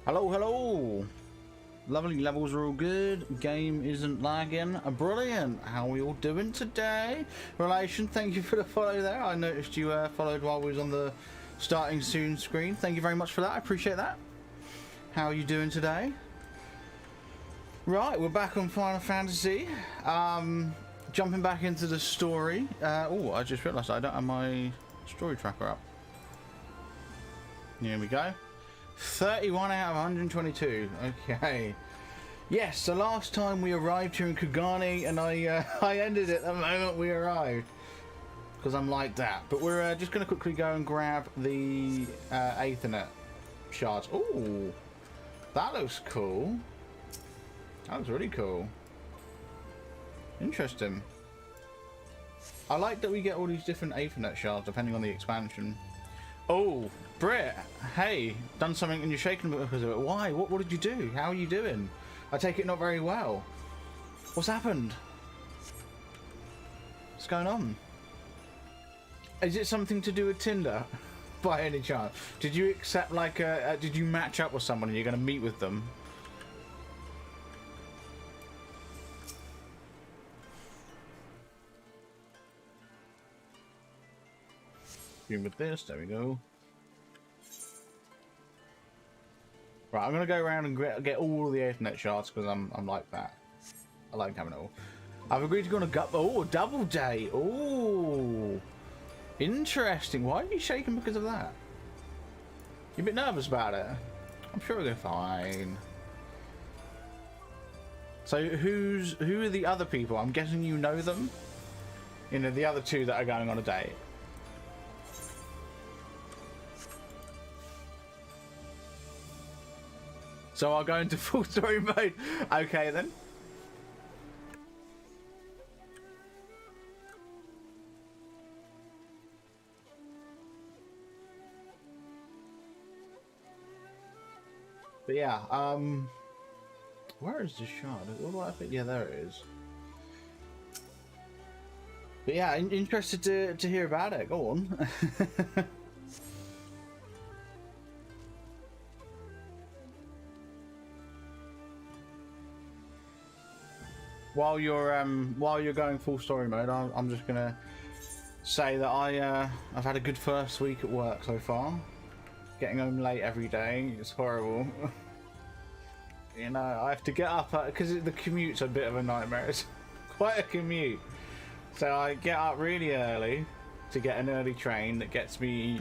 Hello, hello. Lovely levels are all good. Game isn't lagging. Brilliant. How are we all doing today? Relation, thank you for the follow there. I noticed you followed while we was on the starting soon screen. Thank you very much for that. I appreciate that. How are you doing today? Right, we're back on Final Fantasy. Jumping back into the story. Oh, I just realised I don't have my story tracker up. Here we go. 31 out of 122. Okay. Yes, so last time we arrived here in Kugani, and I ended it the moment we arrived. Because I'm like that. But we're just going to quickly go and grab the Aether shards. Oh, that looks cool. That looks really cool. Interesting. I like that we get all these different Aether shards depending on the expansion. Oh, Britt, hey, done something and you're shaking because of it. Why? What did you do? How are you doing? I take it not very well. What's happened? What's going on? Is it something to do with Tinder? By any chance? Did you accept like did you match up with someone and you're going to meet with them? With this, there we go. Right, I'm gonna go around and get all the Aether shards because I'm like that. I like having it all. I've agreed to go on a double day. Oh, interesting. Why are you shaking because of that? You're a bit nervous about it. I'm sure it'll go fine. So who are the other people? I'm guessing you know them. You know, the other two that are going on a date. So I'll go into full story mode. Okay then. But yeah, where is the shard? What do I think? Yeah, there it is. But yeah, interested to hear about it. Go on. While you're going full story mode, I'm just gonna say that I've had a good first week at work so far. Getting home late every day, it's horrible. You know, I have to get up because the commute's a bit of a nightmare. It's quite a commute, so I get up really early to get an early train that gets me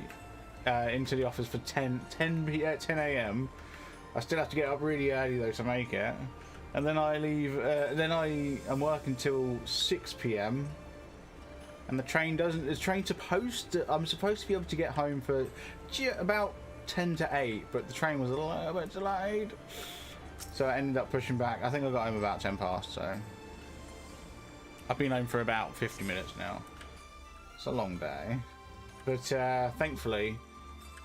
into the office for 10 a.m. I still have to get up really early though to make it. And then I leave, then I am working till 6 p.m. And the train's I'm supposed to be able to get home for about 10 to 8, but the train was a little bit delayed. So I ended up pushing back. I think I got home about 10 past, so. I've been home for about 50 minutes now. It's a long day. But thankfully,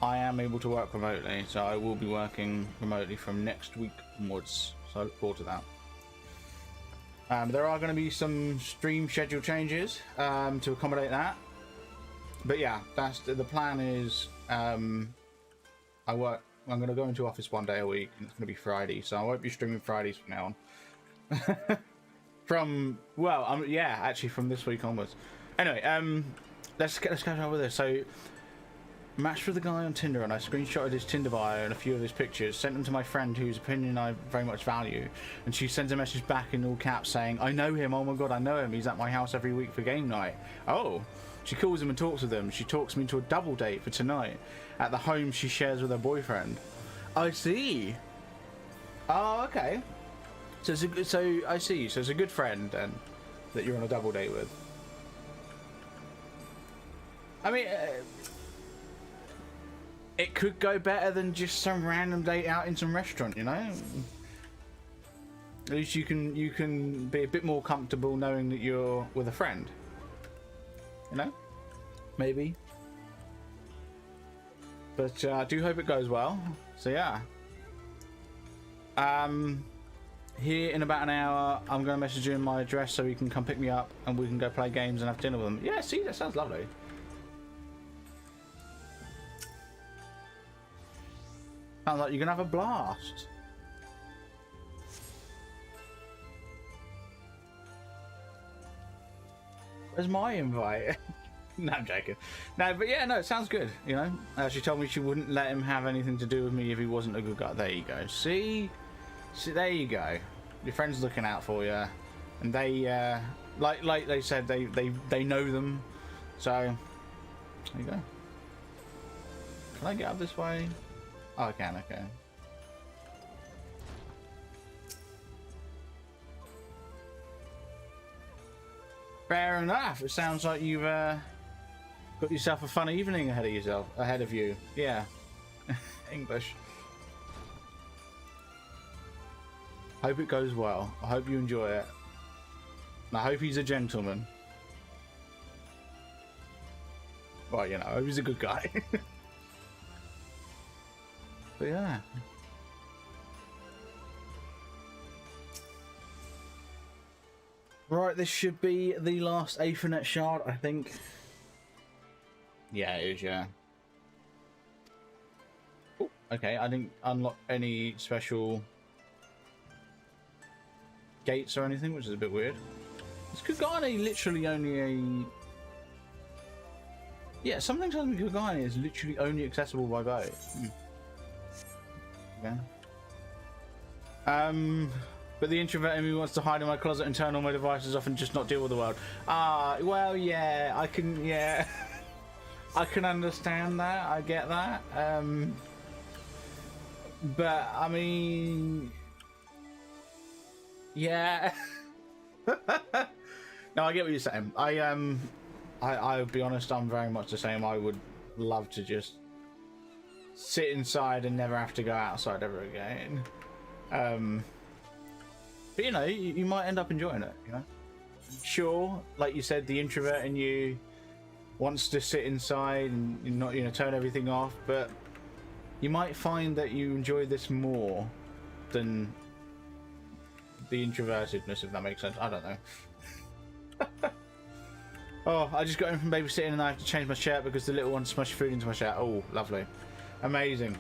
I am able to work remotely, so I will be working remotely from next week onwards. So I look forward to that. There are going to be some stream schedule changes to accommodate that. But yeah, that's the plan. Is I'm going to go into office one day a week, and it's going to be Friday, so I won't be streaming Fridays from now on. Yeah, actually from this week onwards. Anyway, let's catch up with this. So. Matched with a guy on Tinder, and I screenshotted his Tinder bio and a few of his pictures, sent them to my friend whose opinion I very much value, and she sends a message back in all caps saying, I know him, oh my god, I know him, he's at my house every week for game night. Oh, she calls him and talks with him. She talks me into a double date for tonight at the home she shares with her boyfriend. I see. Oh, okay. So I see. So it's a good friend then that you're on a double date with. I mean, it could go better than just some random date out in some restaurant, you know? At least you can be a bit more comfortable knowing that you're with a friend. You know? Maybe. But I do hope it goes well. So yeah. Here in about an hour, I'm going to message you in my address so you can come pick me up and we can go play games and have dinner with them. Yeah, see, that sounds lovely. Sounds like you're gonna have a blast. Where's my invite? No, I'm joking. No, but yeah, no, it sounds good, you know? She told me she wouldn't let him have anything to do with me if he wasn't a good guy. There you go. See, there you go. Your friend's looking out for you. And they, like they said, they know them. So, there you go. Can I get up this way? Oh, I can, okay. Fair enough. It sounds like you've got yourself a fun evening ahead of you. Yeah. English. Hope it goes well. I hope you enjoy it. And I hope he's a gentleman. Well, you know, I hope he's a good guy. But yeah. Right, this should be the last Aether shard, I think. Yeah, it is, yeah. Oh, okay, I didn't unlock any special gates or anything, which is a bit weird. Is Kugane literally only a... Yeah, something tells me Kugane is literally only accessible by boat. Okay. But the introvert in me wants to hide in my closet and turn all my devices off and just not deal with the world. Ah, well, yeah, I can, yeah. I can understand that, I get that. But, I mean... Yeah. No, I get what you're saying. I'll be honest, I'm very much the same. I would love to just sit inside and never have to go outside ever again. But you know, you might end up enjoying it, you know? Sure, like you said, the introvert in you wants to sit inside and not, you know, turn everything off, but you might find that you enjoy this more than the introvertedness, if that makes sense. I don't know. Oh, I just got in from babysitting and I have to change my shirt because the little one smushed food into my shirt. Oh, lovely. Amazing.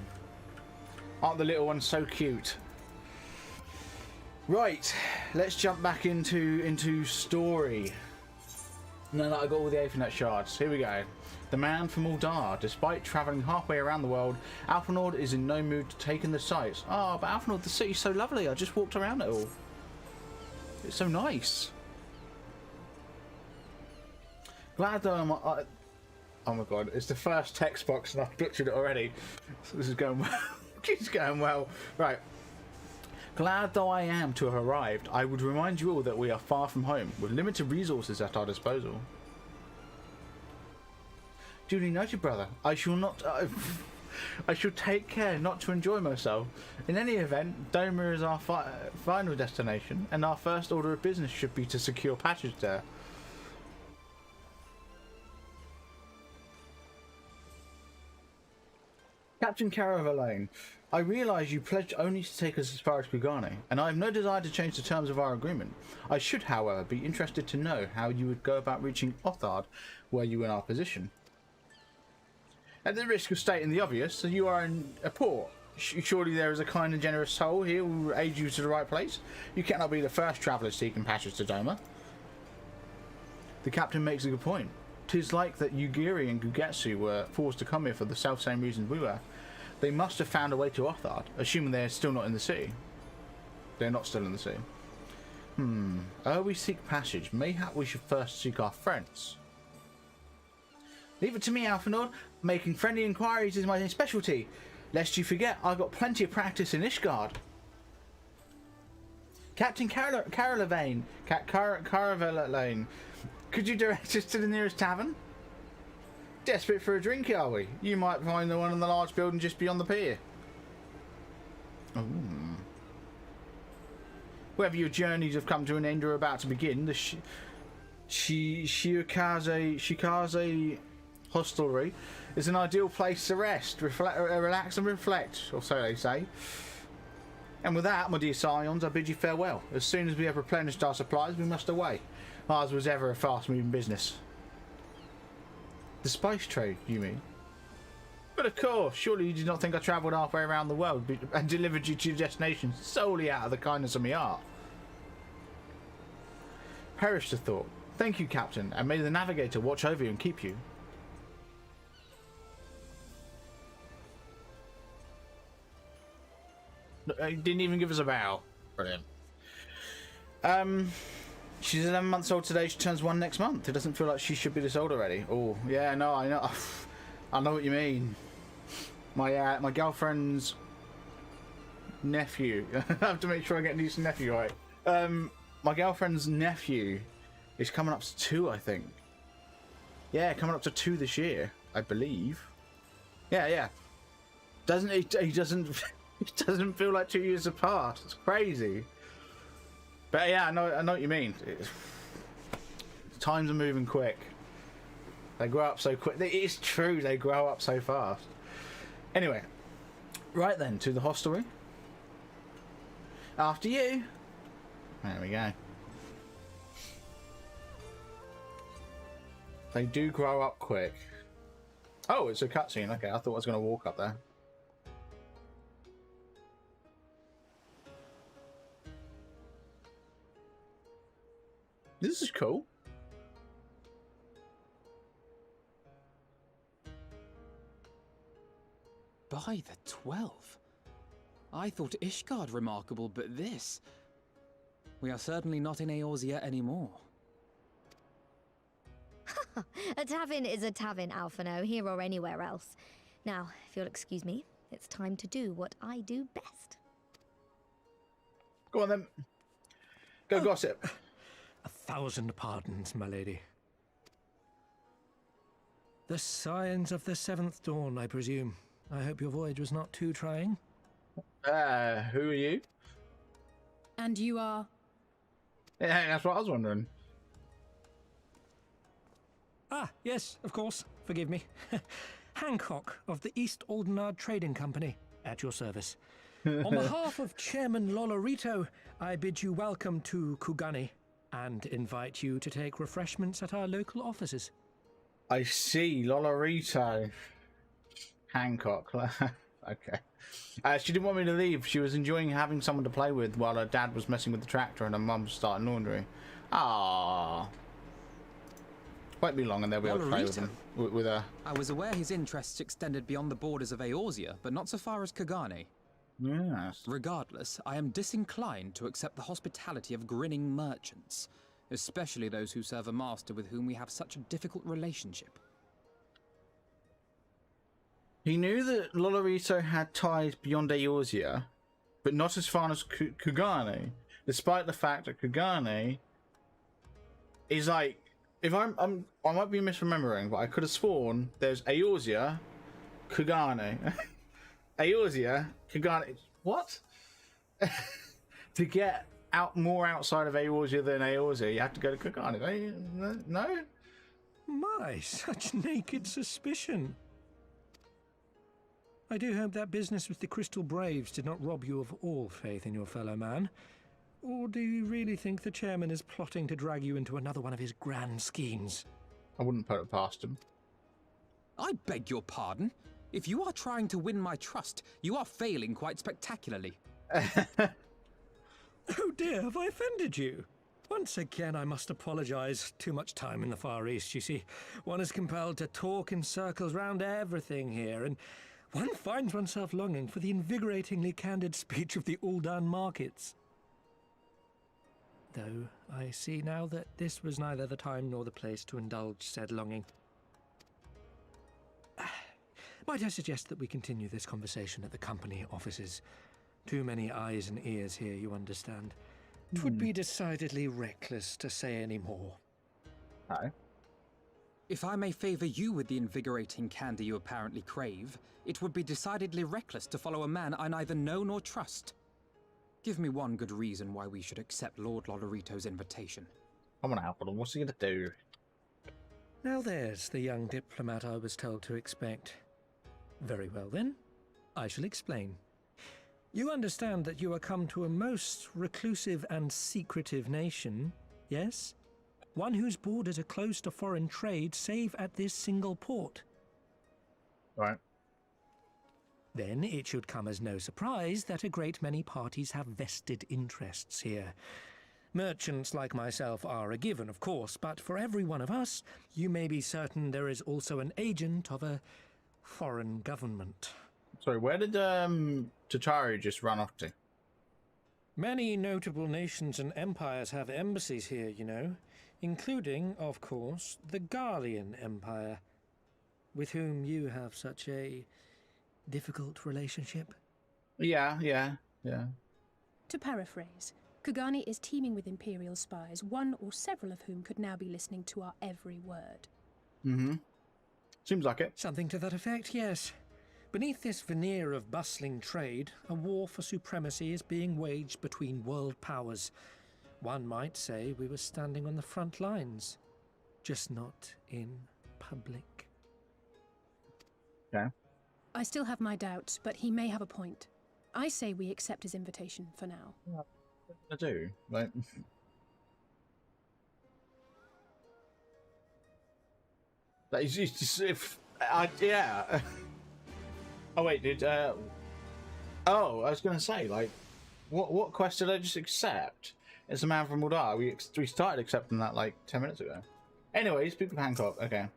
Aren't the little ones so cute? Right, let's jump back into story. Now that I got all the Aether shards, here we go. The man from Uldar. Despite travelling halfway around the world, Alphinaud is in no mood to take in the sights. Oh, but Alphinaud, the city's so lovely. I just walked around it all. It's so nice. Glad though I'm... oh my god, it's the first text box and I've butchered it already. So this is going well. It's going well. Right. Glad though I am to have arrived, I would remind you all that we are far from home, with limited resources at our disposal. Duly noted, brother. I shall not... I shall take care not to enjoy myself. In any event, Doma is our final destination, and our first order of business should be to secure passage there. Captain Caravalane, I realise you pledged only to take us as far as Kugane, and I have no desire to change the terms of our agreement. I should, however, be interested to know how you would go about reaching Othard were you in our position. At the risk of stating the obvious, you are in a port. Surely there is a kind and generous soul here who will aid you to the right place. You cannot be the first traveller seeking passage to Doma. The captain makes a good point. 'Tis like that Ugiri and Gugetsu were forced to come here for the self-same reasons we were. They must have found a way to Othard, assuming they're still not in the sea. They're not still in the sea. Ere we seek passage, mayhap we should first seek our friends. Leave it to me, Alphinaud. Making friendly inquiries is my specialty. Lest you forget, I've got plenty of practice in Ishgard. Captain Caravalane, could you direct us to the nearest tavern? Desperate for a drink, are we? You might find the one in the large building just beyond the pier. Ooh. Whether your journeys have come to an end or are about to begin, the Shikaze hostelry is an ideal place to rest, relax and reflect, or so they say. And with that, my dear Scions, I bid you farewell. As soon as we have replenished our supplies, we must away. Ours was ever a fast-moving business. The spice trade, you mean? But of course, surely you did not think I travelled halfway around the world and delivered you to your destination solely out of the kindness of my heart. Perish the thought. Thank you, Captain, and may the Navigator watch over you and keep you. He didn't even give us a bow. Brilliant. She's 11 months old today. She turns 1 next month. It doesn't feel like she should be this old already. Oh, yeah, no, I know. I know what you mean. My girlfriend's nephew. I have to make sure I get niece and nephew right. My girlfriend's nephew is coming up to 2, I think. Yeah, coming up to 2 this year, I believe. Yeah. Doesn't he? He doesn't. It doesn't feel like 2 years have passed. It's crazy. But yeah, I know what you mean. Times are moving quick. They grow up so quick. It is true, they grow up so fast. Anyway, right then, to the hostelry. After you. There we go. They do grow up quick. Oh, it's a cutscene. Okay, I thought I was going to walk up there. This is cool. By the 12. I thought Ishgard remarkable, but this... We are certainly not in Eorzea anymore. A tavern is a tavern, Alphino, here or anywhere else. Now, if you'll excuse me, it's time to do what I do best. Go on then. Go gossip. 1,000 pardons, my lady. The signs of the 7th dawn, I presume. I hope your voyage was not too trying. Who are you? And you are? Yeah, that's what I was wondering. Ah, yes, of course. Forgive me. Hancock of the East Aldenard Trading Company, at your service. On behalf of Chairman Lolorito, I bid you welcome to Kugani and invite you to take refreshments at our local offices. I see, Lolorito. Hancock. Okay. She didn't want me to leave. She was enjoying having someone to play with while her dad was messing with the tractor and her mum was starting laundry. Ah. Won't be long and they'll be able to play with him. With her. I was aware his interests extended beyond the borders of Eorzea, but not so far as Kugane. Yes. Regardless, I am disinclined to accept the hospitality of grinning merchants, especially those who serve a master with whom we have such a difficult relationship. He knew that Lolorito had ties beyond Eorzea, but not as far as Kugane, despite the fact that Kugane is like, if I might be misremembering, but I could have sworn there's Eorzea, Kugane. Eorzea, Kugane. What? To get out more outside of Eorzea than Eorzea, you have to go to Kugane. No? My, such naked suspicion. I do hope that business with the Crystal Braves did not rob you of all faith in your fellow man. Or do you really think the chairman is plotting to drag you into another one of his grand schemes? I wouldn't put it past him. I beg your pardon? If you are trying to win my trust, you are failing quite spectacularly. Oh dear, have I offended you? Once again, I must apologize. Too much time in the Far East, you see. One is compelled to talk in circles round everything here, and one finds oneself longing for the invigoratingly candid speech of the Uldan markets. Though I see now that this was neither the time nor the place to indulge said longing. Might I suggest that we continue this conversation at the company offices? Too many eyes and ears here, you understand. 'Twould be decidedly reckless to say any more. Hi. If I may favor you with the invigorating candy you apparently crave, it would be decidedly reckless to follow a man I neither know nor trust. Give me one good reason why we should accept Lord Lolorito's invitation. Come on, Alfred. What's he gonna do? Now there's the young diplomat I was told to expect. Very well then, I shall explain. You understand that you are come to a most reclusive and secretive nation, yes? One whose borders are closed to foreign trade save at this single port. Right. Then it should come as no surprise that a great many parties have vested interests here. Merchants like myself are a given, of course, but for every one of us, you may be certain there is also an agent of a foreign government. Sorry, where did Tatari just run off to? Many notable nations and empires have embassies here, you know, including, of course, the Garlean Empire, with whom you have such a difficult relationship. Yeah. To paraphrase, Kugani is teeming with Imperial spies, one or several of whom could now be listening to our every word. Mm-hmm. Seems like it. Something to that effect, yes. Beneath this veneer of bustling trade, a war for supremacy is being waged between world powers. One might say we were standing on the front lines, just not in public. Okay. I still have my doubts, but he may have a point. I say we accept his invitation for now. I do. Like, that is just if yeah. Oh wait, did oh, I was gonna say, like, what quest did I just accept? It's a man from Mordar. We started accepting that like 10 minutes ago. Anyway, speak of Hancock. Okay.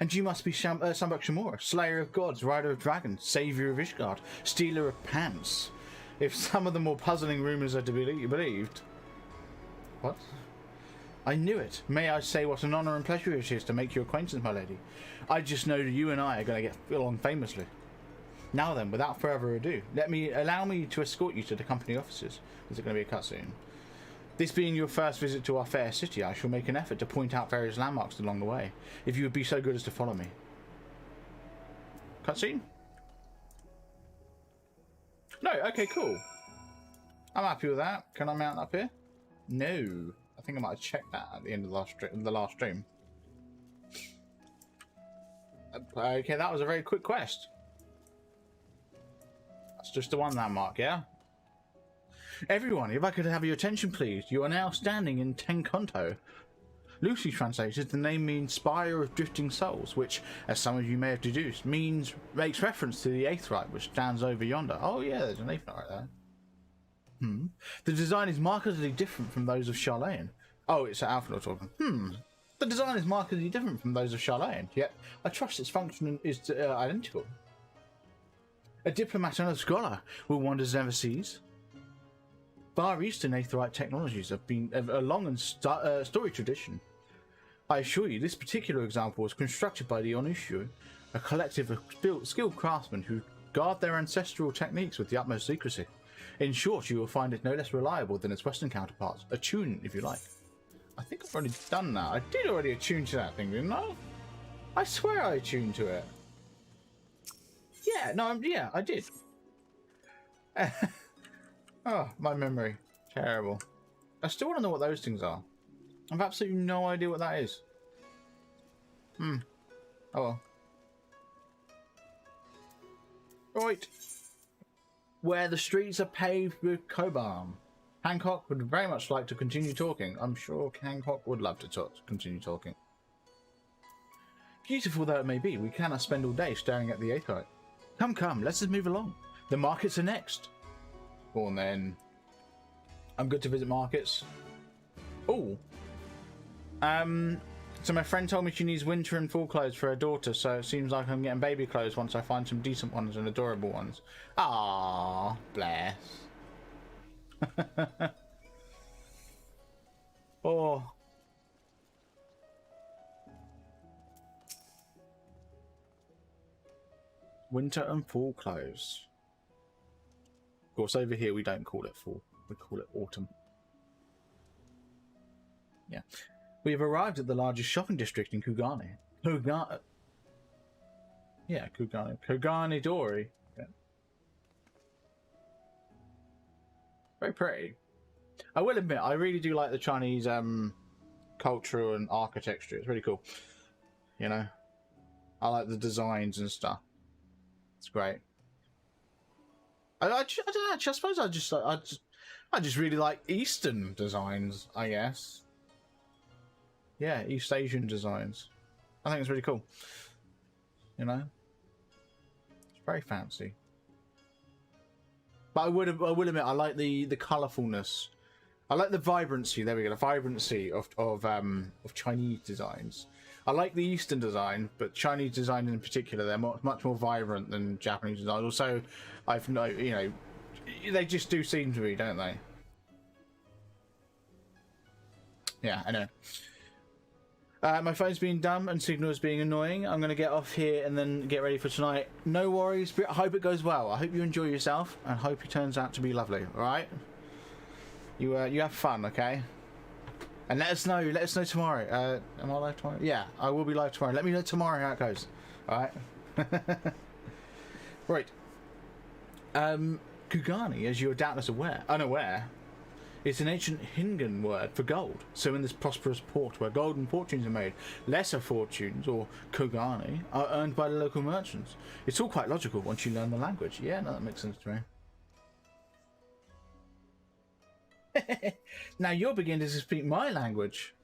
And you must be Sunbucks Shamora, Slayer of Gods, Rider of Dragons, Saviour of Ishgard, Stealer of Pants. If some of the more puzzling rumours are to be believed. What? I knew it. May I say what an honour and pleasure it is to make your acquaintance, my lady. I just know that you and I are going to get along famously. Now then, without further ado, allow me to escort you to the company offices. Is it going to be a cutscene? This being your first visit to our fair city, I shall make an effort to point out various landmarks along the way. If you would be so good as to follow me. Cutscene? No, okay, cool. I'm happy with that. Can I mount up here? No. I think I might have checked that at the end of the last stream. Okay, that was a very quick quest. That's just the one landmark, yeah? Everyone, if I could have your attention, please. You are now standing in Tenkonto. Loosely translated, the name means Spire of Drifting Souls, which, as some of you may have deduced, makes reference to the Aetherite, which stands over yonder. Oh yeah, there's an Aetherite right there. The design is markedly different from those of Charlayan. Oh, it's Alphanor talking. The design is markedly different from those of Charlayan, yet I trust its function is identical. A diplomat and a scholar will wonders never cease. Far Eastern Aetherite technologies have been a long and storied tradition. I assure you, this particular example was constructed by the Onushu, a collective of skilled craftsmen who guard their ancestral techniques with the utmost secrecy. In short, you will find it no less reliable than its Western counterparts. Attune, if you like. I think I've already done that. I did already attune to that thing, didn't I? I swear I attuned to it. Yeah, no, yeah, I did. Oh, my memory. Terrible. I still want to know what those things are. I've absolutely no idea what that is. Oh well. Right. Where the streets are paved with cobalt. Hancock would very much like to continue talking. I'm sure Hancock would love to continue talking. Beautiful though it may be, we cannot spend all day staring at the Aetherite. Come, let's just move along. The markets are next. Go on then. I'm good to visit markets. Oh. So my friend told me she needs winter and fall clothes for her daughter, so it seems like I'm getting baby clothes once I find some decent ones and adorable ones. Ah, bless. Oh. Winter and fall clothes. Of course, over here we don't call it fall. We call it autumn. Yeah. We have arrived at the largest shopping district in Kugani. Yeah, Kugani. Kugani Dori. Yeah. Very pretty. I will admit, I really do like the Chinese culture and architecture. It's really cool. You know? I like the designs and stuff. It's great. I don't know, I suppose I just really like Eastern designs, I guess. Yeah, East Asian designs. I think it's really cool. You know? It's very fancy. But I will admit, I like the colourfulness. I like the vibrancy. There we go, the vibrancy of Chinese designs. I like the Eastern design, but Chinese design in particular, they're much more vibrant than Japanese design. Also, I've they just do seem to be, don't they? Yeah, I know. My phone's being dumb and signal is being annoying. I'm going to get off here and then get ready for tonight. No worries, but I hope it goes well. I hope you enjoy yourself and hope it turns out to be lovely, alright? You have fun, okay? And let us know tomorrow. Am I live tomorrow? Yeah, I will be live tomorrow. Let me know tomorrow how it goes. Alright? Right. Kugani, as you are doubtless unaware, is an ancient Hingan word for gold. So in this prosperous port where golden fortunes are made, lesser fortunes, or Kugani, are earned by the local merchants. It's all quite logical once you learn the language. Yeah, no, that makes sense to me. Now you're beginning to speak my language.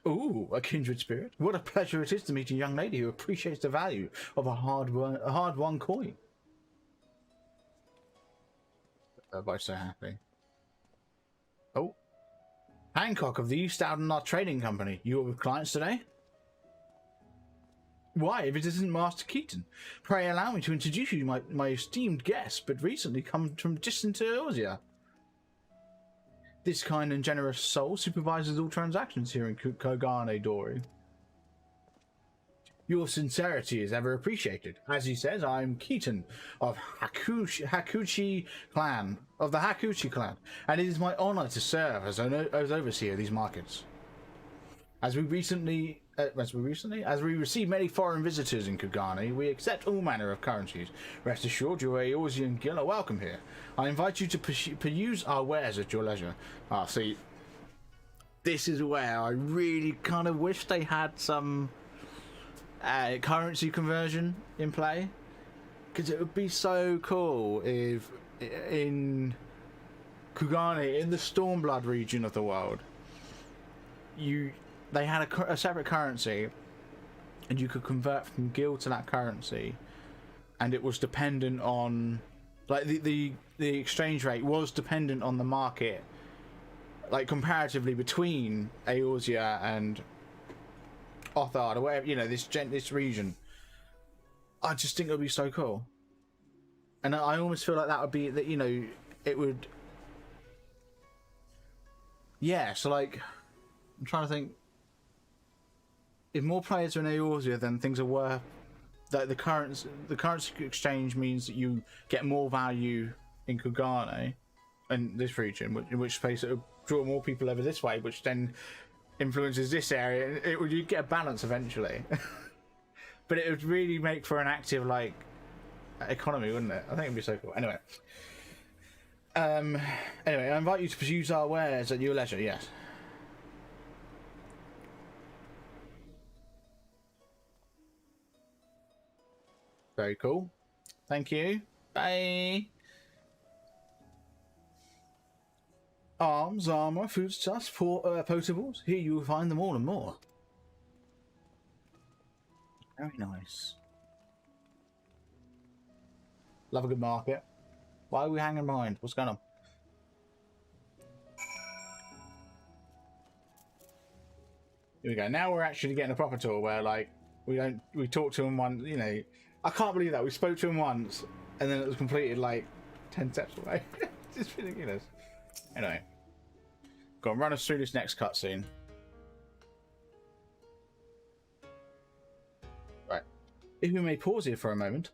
Ooh, a kindred spirit. What a pleasure it is to meet a young lady who appreciates the value of a hard-won coin. Everybody's so happy. Oh. Hancock of the East Aldenard Trading Company. You are with clients today? Why, if it isn't Master Keaton? Pray allow me to introduce you to my esteemed guest, but recently come from distant Eorzea. This kind and generous soul supervises all transactions here in Kogane Dori. Your sincerity is ever appreciated. As he says, I am Keaton of the Hakuchi clan, and it is my honor to serve as overseer of these markets. As we receive many foreign visitors in Kugani, we accept all manner of currencies. Rest assured, your Eorzean Gil are welcome here. I invite you to peruse our wares at your leisure. Ah, see, this is where I really kind of wish they had some currency conversion in play, because it would be so cool if in Kugani, in the Stormblood region of the world, they had a separate currency and you could convert from guild to that currency, and it was dependent on, like, the exchange rate was dependent on the market, like comparatively between Eorzea and Othard or whatever, you know, this region. I just think it would be so cool, and I almost feel like that would be that, you know, it would. Yeah, so like, I'm trying to think. If more players are in Eorzea, then things are worth. That the currency exchange means that you get more value in Kugane and this region, in which case it will draw more people over this way, which then influences this area. You'd get a balance eventually. But it would really make for an active, like, economy, wouldn't it? I think it'd be so cool. Anyway, I invite you to peruse our wares at your leisure. Yes. Very cool. Thank you. Bye. Arms, armor, foodstuffs, potables. Here you will find them all and more. Very nice. Love a good market. Why are we hanging behind? What's going on? Here we go. Now we're actually getting a proper tour where, like, we talk to him one, you know. I can't believe that. We spoke to him once, and then it was completed, like, 10 steps away. It's ridiculous. Anyway. Go on, run us through this next cutscene. Right. If we may pause here for a moment.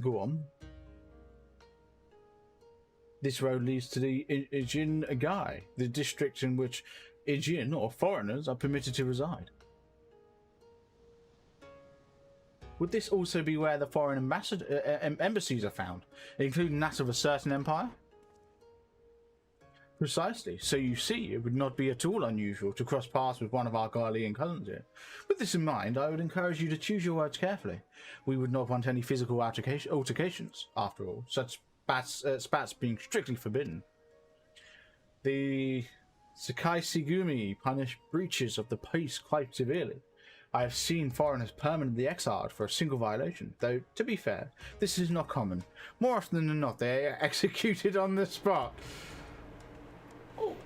Go on. This road leads to the Ijin Agai, the district in which Ijin, or foreigners, are permitted to reside. Would this also be where the foreign embassies are found, including that of a certain empire? Precisely. So you see, it would not be at all unusual to cross paths with one of our Garlean cousins here. With this in mind, I would encourage you to choose your words carefully. We would not want any physical altercations, after all, such spats being strictly forbidden. The Sakai Sigumi punish breaches of the peace quite severely. I have seen foreigners permanently exiled for a single violation, though, to be fair, this is not common. More often than not, they are executed on the spot.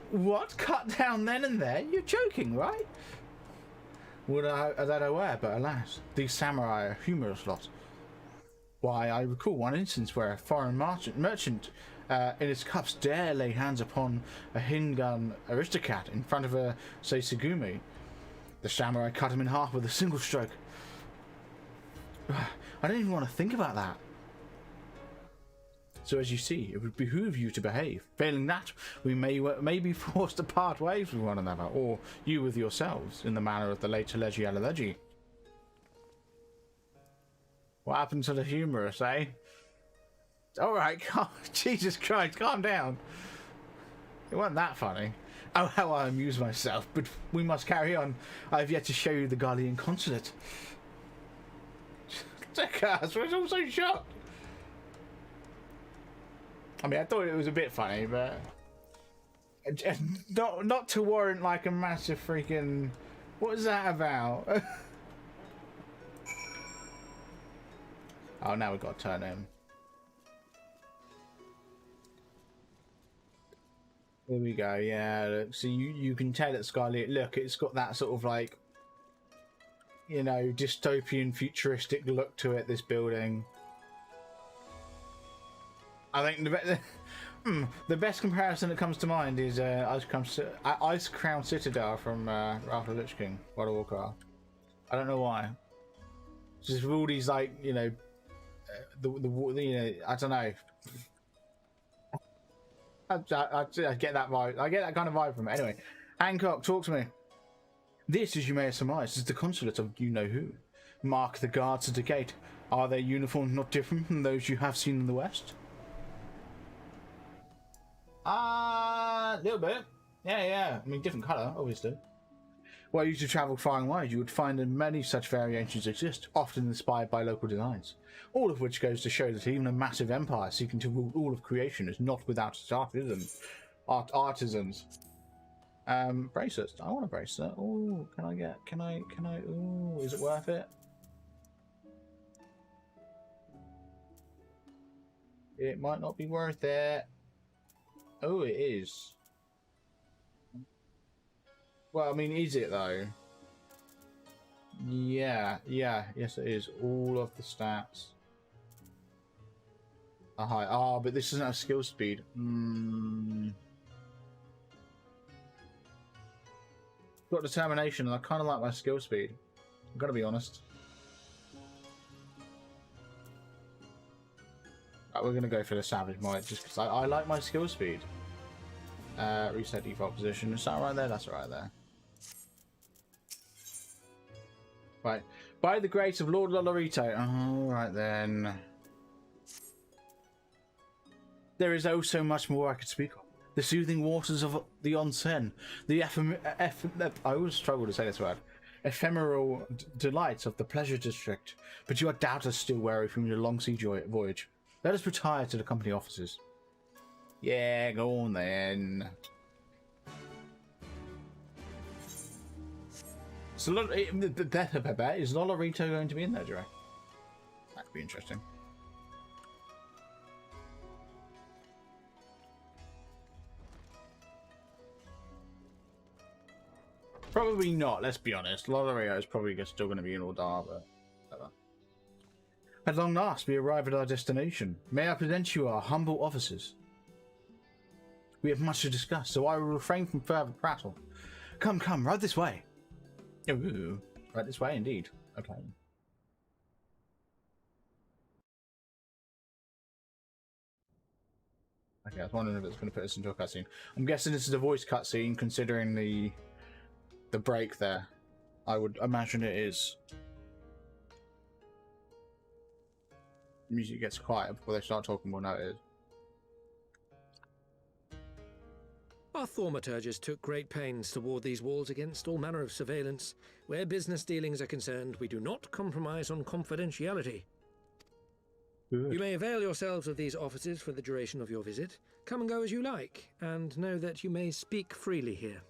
What? Cut down then and there? You're joking, right? Would I that aware, but alas, these samurai are a humorous lot. Why, I recall one instance where a foreign merchant in his cups dare lay hands upon a Hingan aristocrat in front of a Seisugumi. The samurai cut him in half with a single stroke. I don't even want to think about that. So as you see, it would behoove you to behave. Failing that, we may be forced to part ways with one another, or you with yourselves, in the manner of the late Alegi Alegi. What happened to the humorous, eh? Alright, Jesus Christ, calm down. It wasn't that funny. Oh, how I amuse myself, but we must carry on. I have yet to show you the Guardian Consulate. Jackass, we're all so shocked. I mean, I thought it was a bit funny, but not to warrant like a massive freaking. What is that about? Oh, now we've got to turn him. There we go. Yeah, look, so you can tell at Scarlet. Look, it's got that sort of like, you know, dystopian, futuristic look to it. This building. I think the best comparison that comes to mind is Ice Crown Citadel from Wrath of the Lich King, World of Warcraft. I don't know why. Just with all these like, you know, I don't know. I get that vibe. I get that kind of vibe from it. Anyway, Hancock, talk to me. This, as you may have surmised, is the consulate of you know who. Mark the guards at the gate. Are their uniforms not different from those you have seen in the West? A little bit. Yeah. I mean, different colour, obviously. Were you to travel far and wide, you would find that many such variations exist, often inspired by local designs. All of which goes to show that even a massive empire seeking to rule all of creation is not without its artisans. Bracelets. I want a bracelet. Oh, can I, ooh, is it worth it? It might not be worth it. Oh, it is. Well, I mean, is it though? Yeah, yes it is. All of the stats are high. Ah, but this doesn't have skill speed. Got determination, and I kind of like my skill speed. I'm gonna be honest. Right, we're gonna go for the Savage Might just because I like my skill speed. Reset default position. Is that right there? That's right there. Right. By the grace of Lord Lolorito. Alright then. There is oh so much more I could speak of. The soothing waters of the onsen. The I always struggle to say this word. Ephemeral delights of the pleasure district. But you are doubtless still weary from your long sea voyage. Let us retire to the company offices. Yeah, go on then. So, is Lolorito going to be in there, Dre? That could be interesting. Probably not, let's be honest. Lolorito is probably still going to be in Ordar, but whatever. At long last, we arrive at our destination. May I present you our humble officers? We have much to discuss, so I will refrain from further prattle. Come, right this way. Ooh, right this way indeed. Okay. Okay, I was wondering if it's going to put us into a cutscene. I'm guessing this is a voice cutscene, considering the break there. I would imagine it is. Music gets quiet before they start talking. We'll know it is. Our thaumaturges took great pains to ward these walls against all manner of surveillance. Where business dealings are concerned, we do not compromise on confidentiality. Good. You may avail yourselves of these offices for the duration of your visit. Come and go as you like, and know that you may speak freely here.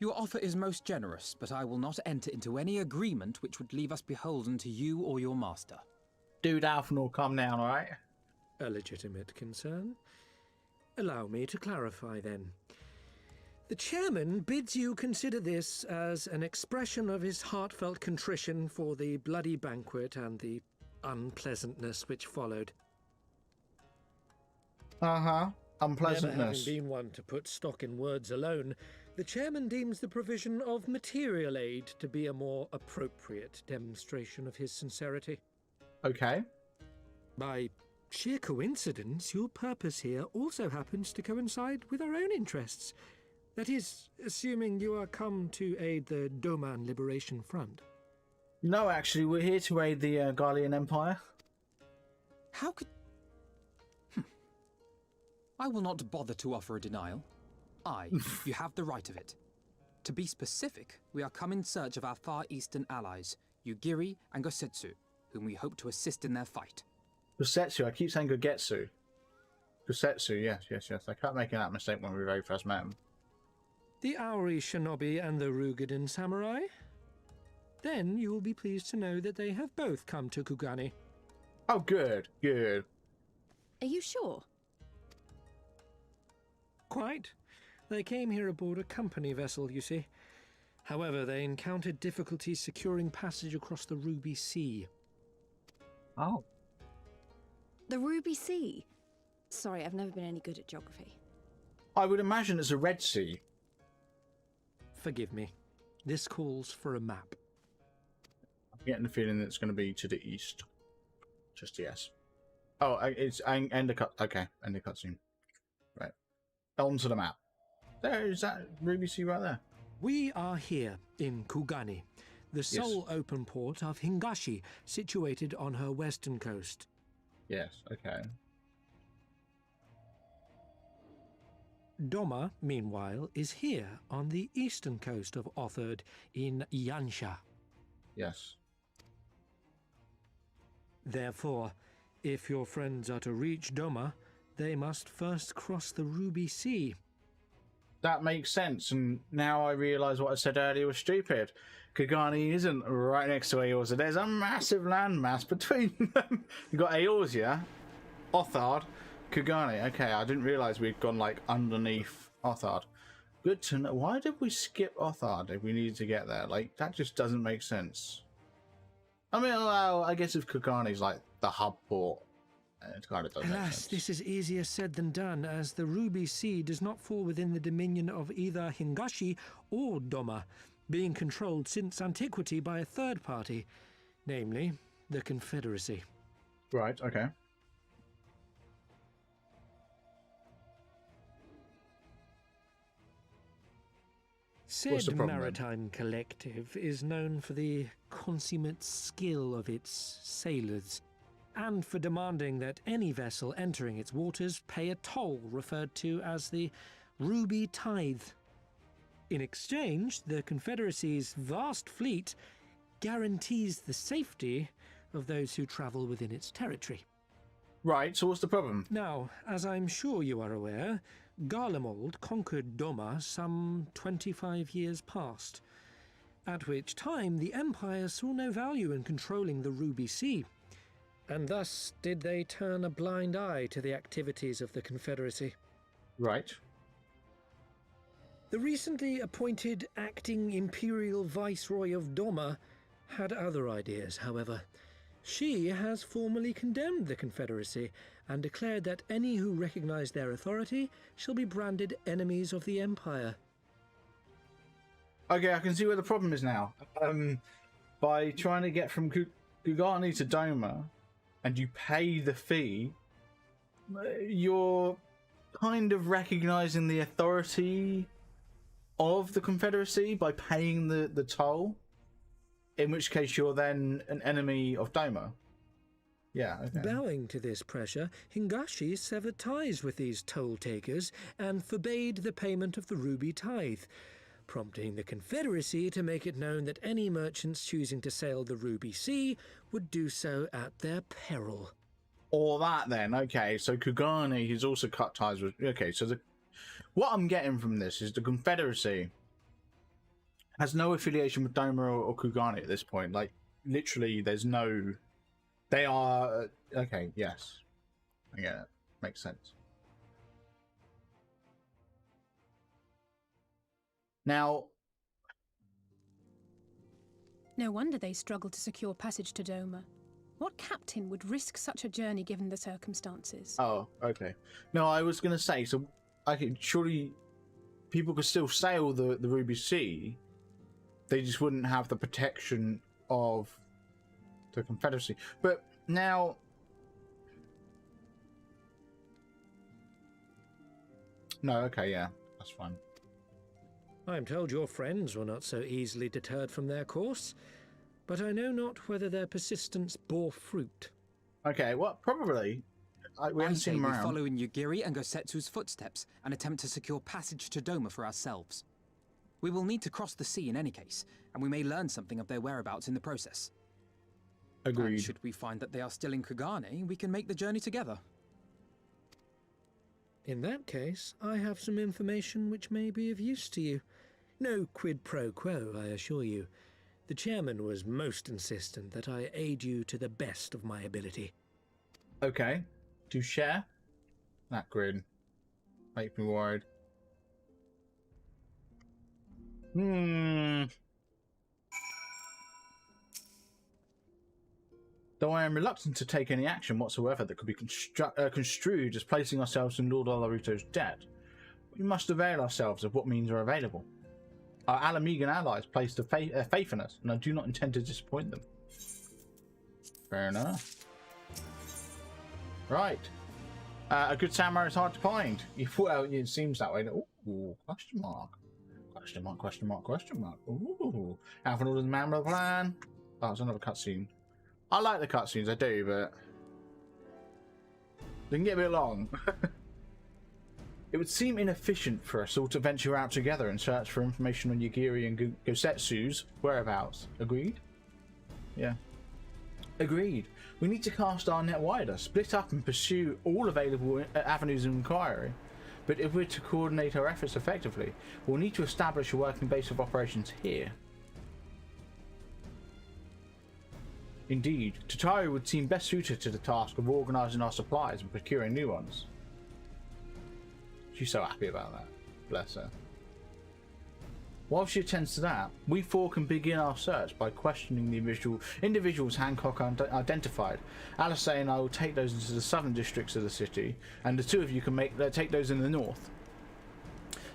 Your offer is most generous, but I will not enter into any agreement which would leave us beholden to you or your master. Dude, Alphen will come down, alright? A legitimate concern. Allow me to clarify then. The chairman bids you consider this as an expression of his heartfelt contrition for the bloody banquet and the unpleasantness which followed. Uh-huh. Never Unpleasantness. having been one to put stock in words alone, the chairman deems the provision of material aid to be a more appropriate demonstration of his sincerity. Okay. By sheer coincidence, your purpose here also happens to coincide with our own interests. That is, assuming you are come to aid the Doman Liberation Front. No, actually, we're here to aid the Garlean Empire. How could... I will not bother to offer a denial. You have the right of it. To be specific, we are come in search of our Far Eastern allies, Yugiri and Gosetsu, whom we hope to assist in their fight. Gosetsu, I keep saying Gogetsu. Gosetsu, yes. I kept making that mistake when we very first met him. The Auri Shinobi and the Rugadan Samurai? Then you will be pleased to know that they have both come to Kugani. Oh, good. Are you sure? Quite. They came here aboard a company vessel, you see. However, they encountered difficulties securing passage across the Ruby Sea. Oh. The Ruby Sea? Sorry, I've never been any good at geography. I would imagine it's a Red Sea. Forgive me. This calls for a map. I'm getting the feeling that it's going to be to the east. Just yes. Oh, it's end the cut. Okay, end the cutscene. Right. Onto the map. There is that Ruby Sea right there. We are here in Kugani, the sole open port of Hingashi, situated on her western coast. Yes, okay. Doma, meanwhile, is here on the eastern coast of Otherd in Yansha. Yes. Therefore, if your friends are to reach Doma, they must first cross the Ruby Sea. That makes sense, and now I realise what I said earlier was stupid. Kugani isn't right next to Eorzea. There's a massive landmass between them. You've got Eorzea, Othard, Kugani. Okay, I didn't realise we'd gone like underneath Othard. Good to know. Why did we skip Othard if we needed to get there? Like, that just doesn't make sense. I mean, well, I guess if Kugani's like the hub port, it kind of does make Alas, sense. this is easier said than done, as the Ruby Sea does not fall within the dominion of either Hingashi or Doma, being controlled since antiquity by a third party, namely the Confederacy. Right, okay. What's the Said problem, then? maritime collective is known for the consummate skill of its sailors, and for demanding that any vessel entering its waters pay a toll referred to as the Ruby Tithe. In exchange, the Confederacy's vast fleet guarantees the safety of those who travel within its territory. Right, so what's the problem? Now, as I'm sure you are aware, Garlemald conquered Doma some 25 years past, at which time the Empire saw no value in controlling the Ruby Sea, and thus did they turn a blind eye to the activities of the Confederacy. Right. The recently appointed acting Imperial Viceroy of Doma had other ideas, however. She has formally condemned the Confederacy and declared that any who recognize their authority shall be branded enemies of the Empire. Okay, I can see where the problem is now. By trying to get from Kugani to Doma, and you pay the fee, you're kind of recognizing the authority of the Confederacy by paying the toll, in which case you're then an enemy of Doma. Yeah, okay. Bowing to this pressure, Hingashi severed ties with these toll-takers and forbade the payment of the Ruby Tithe, prompting the Confederacy to make it known that any merchants choosing to sail the Ruby Sea would do so at their peril. Or that then, okay, so Kugani has also cut ties with... Okay, so what I'm getting from this is the Confederacy has no affiliation with Doma or Kugani at this point. Like, literally, there's no... They are... Okay, yes. I get it. Makes sense. Now... No wonder they struggled to secure passage to Doma. What captain would risk such a journey given the circumstances? Oh, okay. No, I was going to say, so surely people could still sail the Ruby Sea. They just wouldn't have the protection of the Confederacy. But now... No, okay, yeah, that's fine. I am told your friends were not so easily deterred from their course, but I know not whether their persistence bore fruit. Okay, well, probably. We haven't seen them we around. follow in Yugiri and Gosetsu's footsteps and attempt to secure passage to Doma for ourselves. We will need to cross the sea in any case, and we may learn something of their whereabouts in the process. Agreed. And should we find that they are still in Kugane, we can make the journey together. In that case, I have some information which may be of use to you. No quid pro quo, I assure you. The chairman was most insistent that I aid you to the best of my ability. Okay. To share? That grin. Make me worried. Though I am reluctant to take any action whatsoever that could be construed as placing ourselves in Lord Olaruto's debt, we must avail ourselves of what means are available. Our Alamegan allies placed faith in us, and I do not intend to disappoint them. Fair enough. Right. A good samurai is hard to find. Well, it seems that way. Ooh, question mark. Question mark, question mark, question mark. Ooh. Alpha Northern Man with a plan. Oh, it's another cutscene. I like the cutscenes, I do, but they can get a bit long. It would seem inefficient for us all to venture out together and search for information on Yugiri and Gosetsu's whereabouts. Agreed? Yeah. Agreed. We need to cast our net wider, split up and pursue all available avenues of inquiry. But if we're to coordinate our efforts effectively, we'll need to establish a working base of operations here. Indeed, Tataru would seem best suited to the task of organising our supplies and procuring new ones. She's so happy about that. Bless her. While she attends to that, we four can begin our search by questioning the individuals Hancock identified. Alice and I will take those into the southern districts of the city, and the two of you can take those in the north.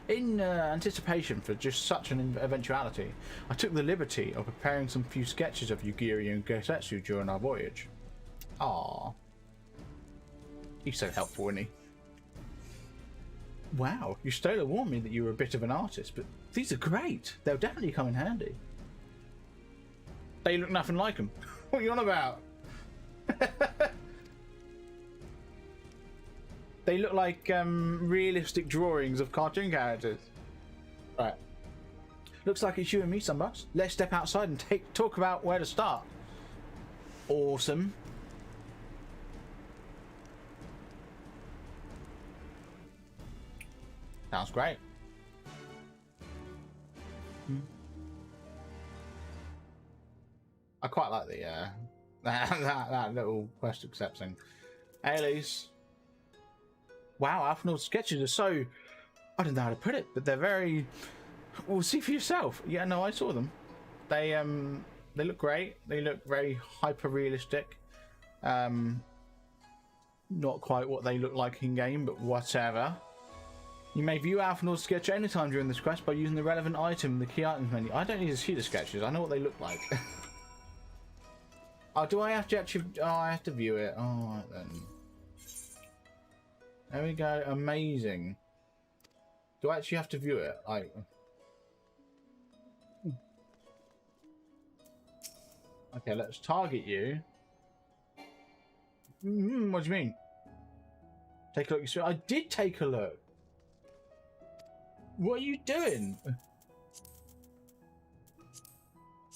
In anticipation for just such an eventuality, I took the liberty of preparing some few sketches of Yugiri and Gosetsu during our voyage. Ah, he's so helpful, isn't he? Wow, you stole warned me that you were a bit of an artist, but these are great. They'll definitely come in handy. They look nothing like them. What are you on about? They look like realistic drawings of cartoon characters. Right. Looks like it's you and me, Sunbucks. Let's step outside and talk about where to start. Awesome. Sounds great. I quite like the that little quest accepting. Ailey's. Wow, Alphanord's sketches are so... I don't know how to put it, but they're very... Well, see for yourself. Yeah, no, I saw them. They look great. They look very hyper-realistic. Not quite what they look like in-game, but whatever. You may view Alphanord's sketch anytime during this quest by using the relevant item in the key items menu. I don't need to see the sketches. I know what they look like. Oh, do I have to actually... Oh, I have to view it. All right, then. There we go. Amazing. Do I actually have to view it? Okay, let's target you. What do you mean? Take a look. I did take a look. What are you doing?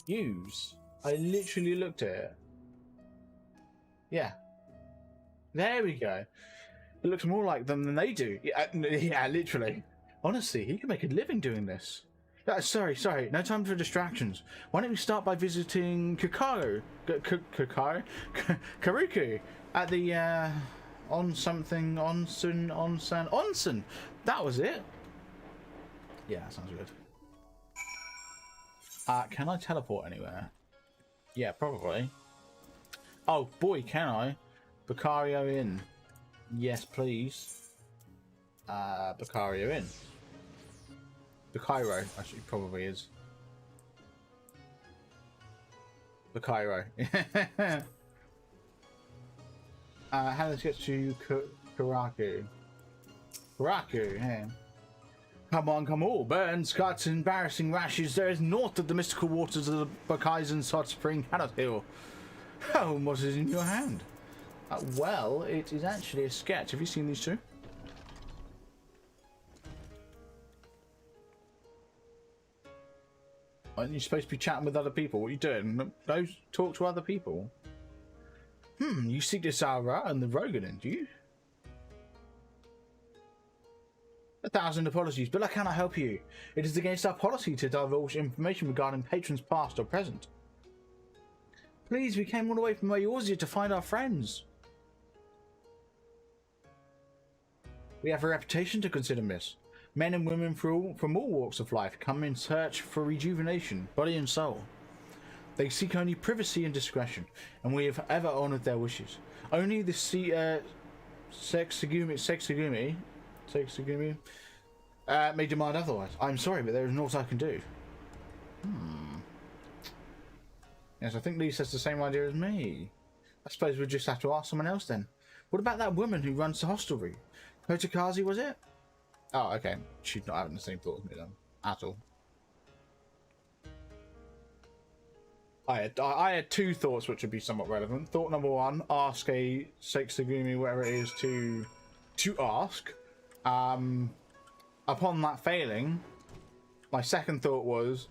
Use. I literally looked at it. Yeah. There we go. It looks more like them than they do. Yeah, literally. Honestly, he could make a living doing this. Sorry. No time for distractions. Why don't we start by visiting Karuku at the onsen. That was it. Yeah, that sounds good. Can I teleport anywhere? Yeah, probably. Oh boy, can I? Becario Inn. Yes, please. Becario Inn. Becairo, actually, probably is. Becairo. How does it get to Karaku? Karaku, yeah. Come on, burns, cuts, embarrassing rashes. There is naught of the mystical waters of the Bakaizen Hot Spring cannot heal. Oh, what is in your hand? Well, it is actually a sketch. Have you seen these two? Aren't you supposed to be chatting with other people? What are you doing? Go talk to other people. You seek this Aura and the Roganin, do you? 1,000 apologies, but I cannot help you. It is against our policy to divulge information regarding patrons past or present. Please, we came all the way from Eorzea to find our friends. We have a reputation to consider, miss. Men and women from all walks of life come in search for rejuvenation, body and soul. They seek only privacy and discretion, and we have ever honoured their wishes. Only the Sexagumi may demand otherwise. I'm sorry, but there is naught I can do. Yes, I think Lee has the same idea as me. I suppose we'll just have to ask someone else then. What about that woman who runs the hostelry? Kotakazi, was it? Oh, okay. She's not having the same thought as me then, at all. I had two thoughts which would be somewhat relevant. Thought number one, ask a Sexagumi, whatever it is, to ask. Upon that failing, my second thought was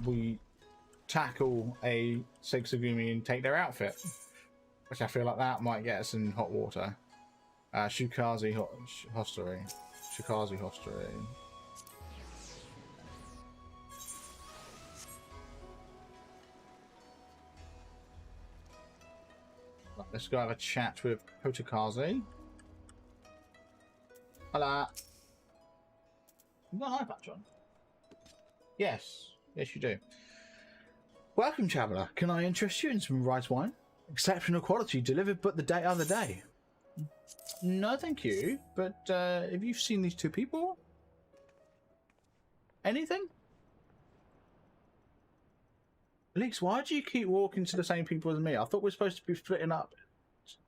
we tackle a Sexagumi and take their outfit, which I feel like that might get us in hot water. Shukazi Hostelry. Shukazi Hostelry. Right, let's go have a chat with Kotakazi. Hello. You got an eye patch on? Yes. Yes, you do. Welcome, traveller. Can I interest you in some rice wine? Exceptional quality, delivered but the other day. No, thank you. But have you seen these two people? Anything? Leeks, why do you keep walking to the same people as me? I thought we were supposed to be splitting up.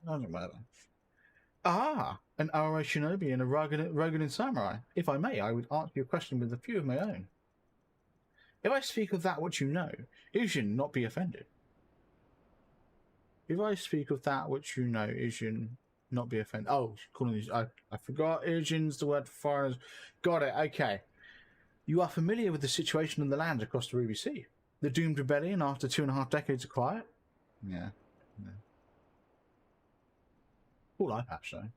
Doesn't matter. Ah, an Aura Shinobi and a Roganin Samurai. If I may, I would answer your question with a few of my own. If I speak of that which you know, you should not be offended. If I speak of that which you know, you should not be offended. Oh, calling these. I forgot. Urgin's the word for foreigners. Got it. Okay. You are familiar with the situation in the lands across the Ruby Sea. The doomed rebellion after 2.5 decades of quiet. Yeah. Cool eye patch, though.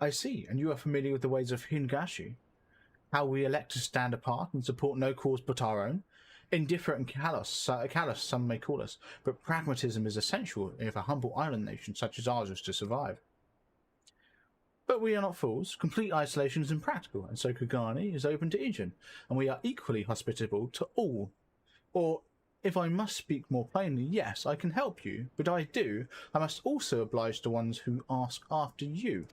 I see, and you are familiar with the ways of Hingashi. How we elect to stand apart and support no cause but our own. Indifferent and callous, some may call us, but pragmatism is essential if a humble island nation such as ours is to survive. But we are not fools. Complete isolation is impractical, and so Kugani is open to Ijin, and we are equally hospitable to all. Or, if I must speak more plainly, yes, I can help you, but I must also oblige the ones who ask after you.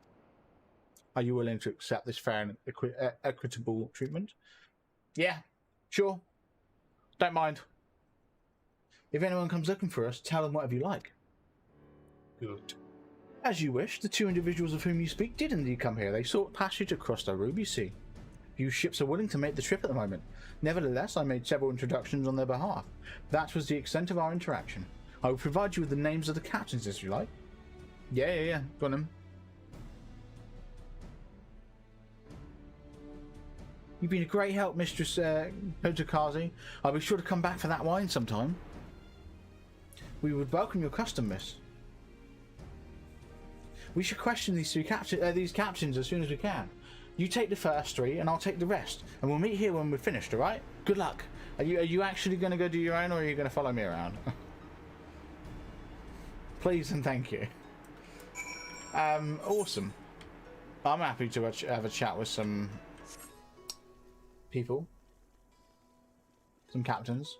Are you willing to accept this fair and equitable treatment? Yeah, sure. Don't mind. If anyone comes looking for us, tell them whatever you like. Good. As you wish, the two individuals of whom you speak did indeed come here. They sought passage across the Ruby Sea. Few ships are willing to make the trip at the moment. Nevertheless, I made several introductions on their behalf. That was the extent of our interaction. I will provide you with the names of the captains, if you like. Yeah. Go on then. You've been a great help, Mistress Kotakazi. I'll be sure to come back for that wine sometime. We would welcome your custom, miss. We should question these captains as soon as we can. You take the first three, and I'll take the rest, and we'll meet here when we're finished, alright? Good luck. Are you actually going to go do your own, or are you going to follow me around? Please and thank you. Awesome. I'm happy to have a chat with some people, some captains.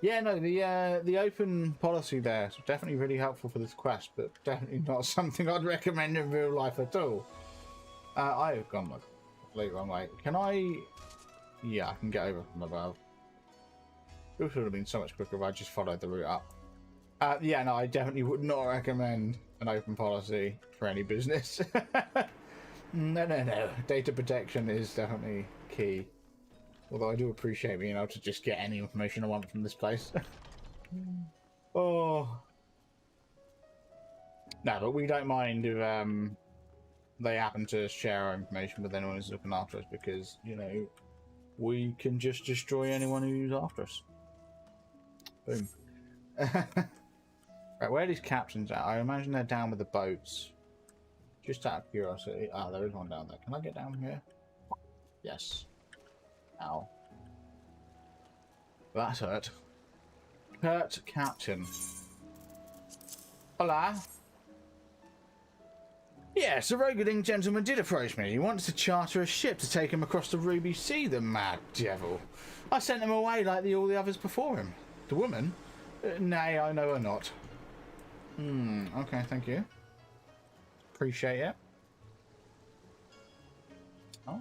Yeah, no, the open policy there is definitely really helpful for this quest, but definitely not something I'd recommend in real life at all. I have gone the complete wrong way. Can I? Yeah, I can get over from above. It would have been so much quicker if I just followed the route up. Yeah, no, I definitely would not recommend an open policy for any business. No. Data protection is definitely key. Although I do appreciate being able to just get any information I want from this place. Oh. No, but we don't mind if they happen to share our information with anyone who's looking after us, because, you know, we can just destroy anyone who's after us. Boom. Right, where are these captains at? I imagine they're down with the boats. Just out of curiosity. Ah, there is one down there. Can I get down here? Yes. Ow. That hurt. Hurt captain. Hola. Yes, the Rogading gentleman did approach me. He wants to charter a ship to take him across the Ruby Sea, the mad devil. I sent him away like all the others before him. The woman? Nay, I know her not. Okay, thank you. Appreciate it. Oh.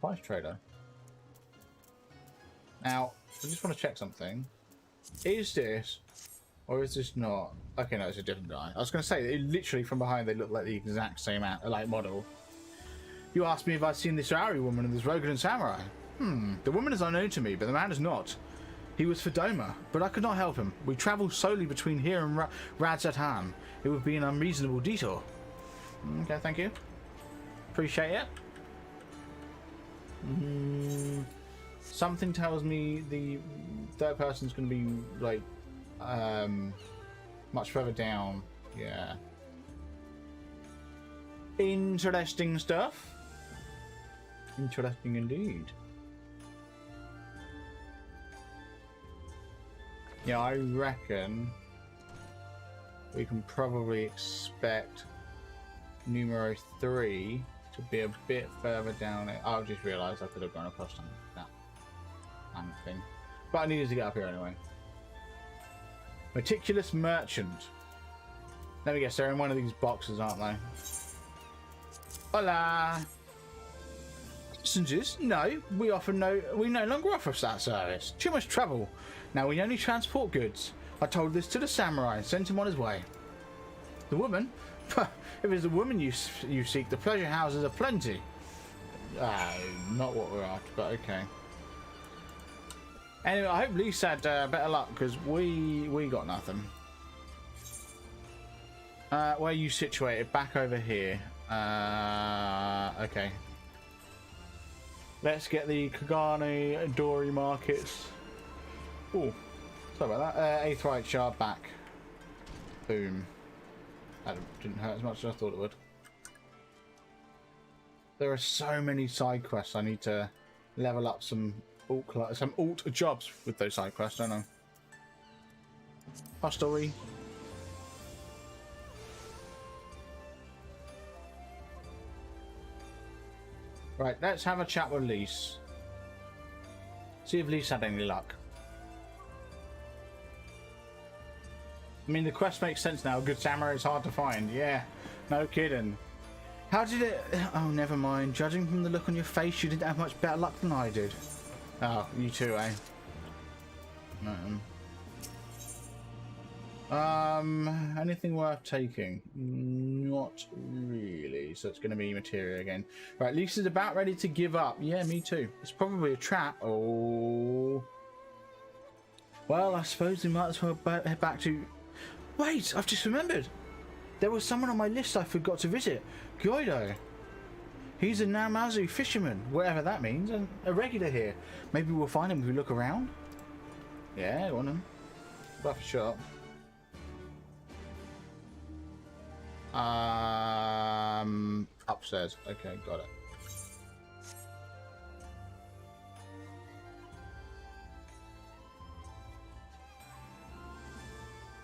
Price trader. Now, I just want to check something. Is this, or is this not? Okay, no, it's a different guy. I was going to say, literally from behind, they look like the exact same model. You asked me if I'd seen this Faerie woman and this Rogan samurai. The woman is unknown to me, but the man is not. He was for Doma, but I could not help him. We travelled solely between here and Radzatan. It would be an unreasonable detour. Okay, thank you. Appreciate it. Something tells me the third person's going to be, like, much further down. Yeah. Interesting stuff. Interesting indeed. Yeah, I reckon we can probably expect numero 3 to be a bit further down it. I just realised I could have gone across that thing. But I needed to get up here anyway. Meticulous Merchant. Let me guess, they're in one of these boxes, aren't they? Hola! Passengers? No, we no longer offer that service. Too much trouble. Now we only transport goods. I told this to the samurai and sent him on his way. The woman? If it's a woman you seek, the pleasure houses are plenty. Not what we're after, but okay. Anyway, I hope Lisa had better luck, because we got nothing. Where are you situated? Back over here. Okay. Let's get the Kagane Dory markets. Oh, sorry about that. Aetherite shard back. Boom. That didn't hurt as much as I thought it would. There are so many side quests. I need to level up some alt jobs with those side quests, don't I? Our story. Right, let's have a chat with Lise. See if Lise had any luck. I mean, the quest makes sense now. A good samurai is hard to find. Yeah, no kidding. How did it... Oh, never mind. Judging from the look on your face, you didn't have much better luck than I did. Oh, you too, eh? Anything worth taking? Not really. So it's going to be materia again. Right, Lisa's about ready to give up. Yeah, me too. It's probably a trap. Oh. Well, I suppose we might as well head back to... Wait, I've just remembered. There was someone on my list I forgot to visit. Gyoido. He's a Namazu fisherman, whatever that means, and a regular here. Maybe we'll find him if we look around. Yeah, I want him. Rough shot. Upstairs. Okay, got it.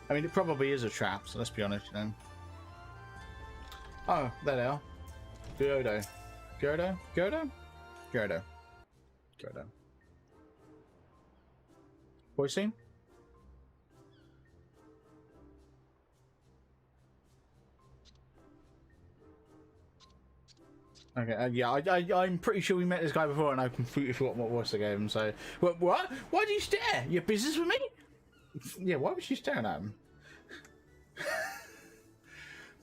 I mean, it probably is a trap, so let's be honest, you know. Oh, there they are. Gyudo. Gyudo? Gyudo? Gyudo. Gyudo. What you seen? Okay, yeah, I'm pretty sure we met this guy before and I completely forgot what voice I gave him, so... What? Why do you stare? Your business with me? Yeah, why was she staring at him?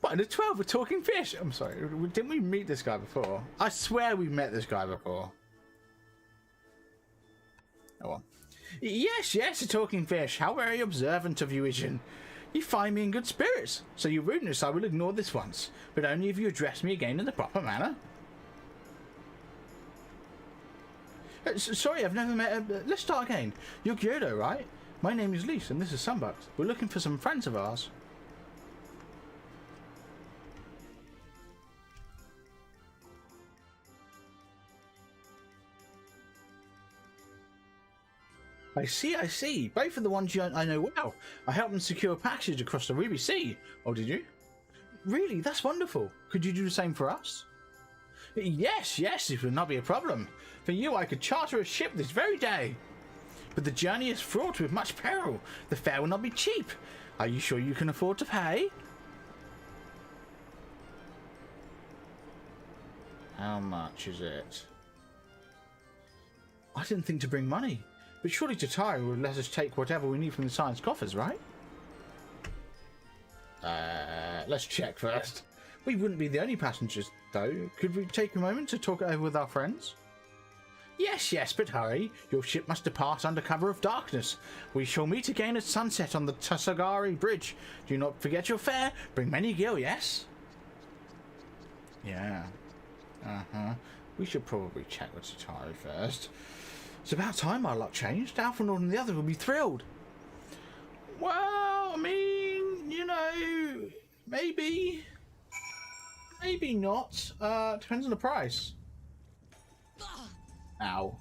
What, in a 12 with talking fish? I'm sorry, didn't we meet this guy before? I swear we met this guy before. Oh well. Yes, a talking fish. How very observant of you, Ijin. You find me in good spirits, so your rudeness I will ignore this once, but only if you address me again in the proper manner. Sorry, I've never met... let's start again. You're Gyudo, right? My name is Lise, and this is Sunbucks. We're looking for some friends of ours. I see. Both of the ones I know well. I helped them secure a passage across the Ruby Sea. Oh, did you? Really? That's wonderful. Could you do the same for us? Yes, it would not be a problem. For you, I could charter a ship this very day. But the journey is fraught with much peril. The fare will not be cheap. Are you sure you can afford to pay? How much is it? I didn't think to bring money. But surely Tatari would let us take whatever we need from the science coffers, right? Let's check first. We wouldn't be the only passengers, though. Could we take a moment to talk it over with our friends? Yes, but hurry. Your ship must depart under cover of darkness. We shall meet again at sunset on the Tasagari Bridge. Do not forget your fare. Bring many gil, yes? Yeah. We should probably check with Tatari first. It's about time our luck changed. Alphanord and the others will be thrilled. Well, I mean, you know, maybe not. Depends on the price. Ow.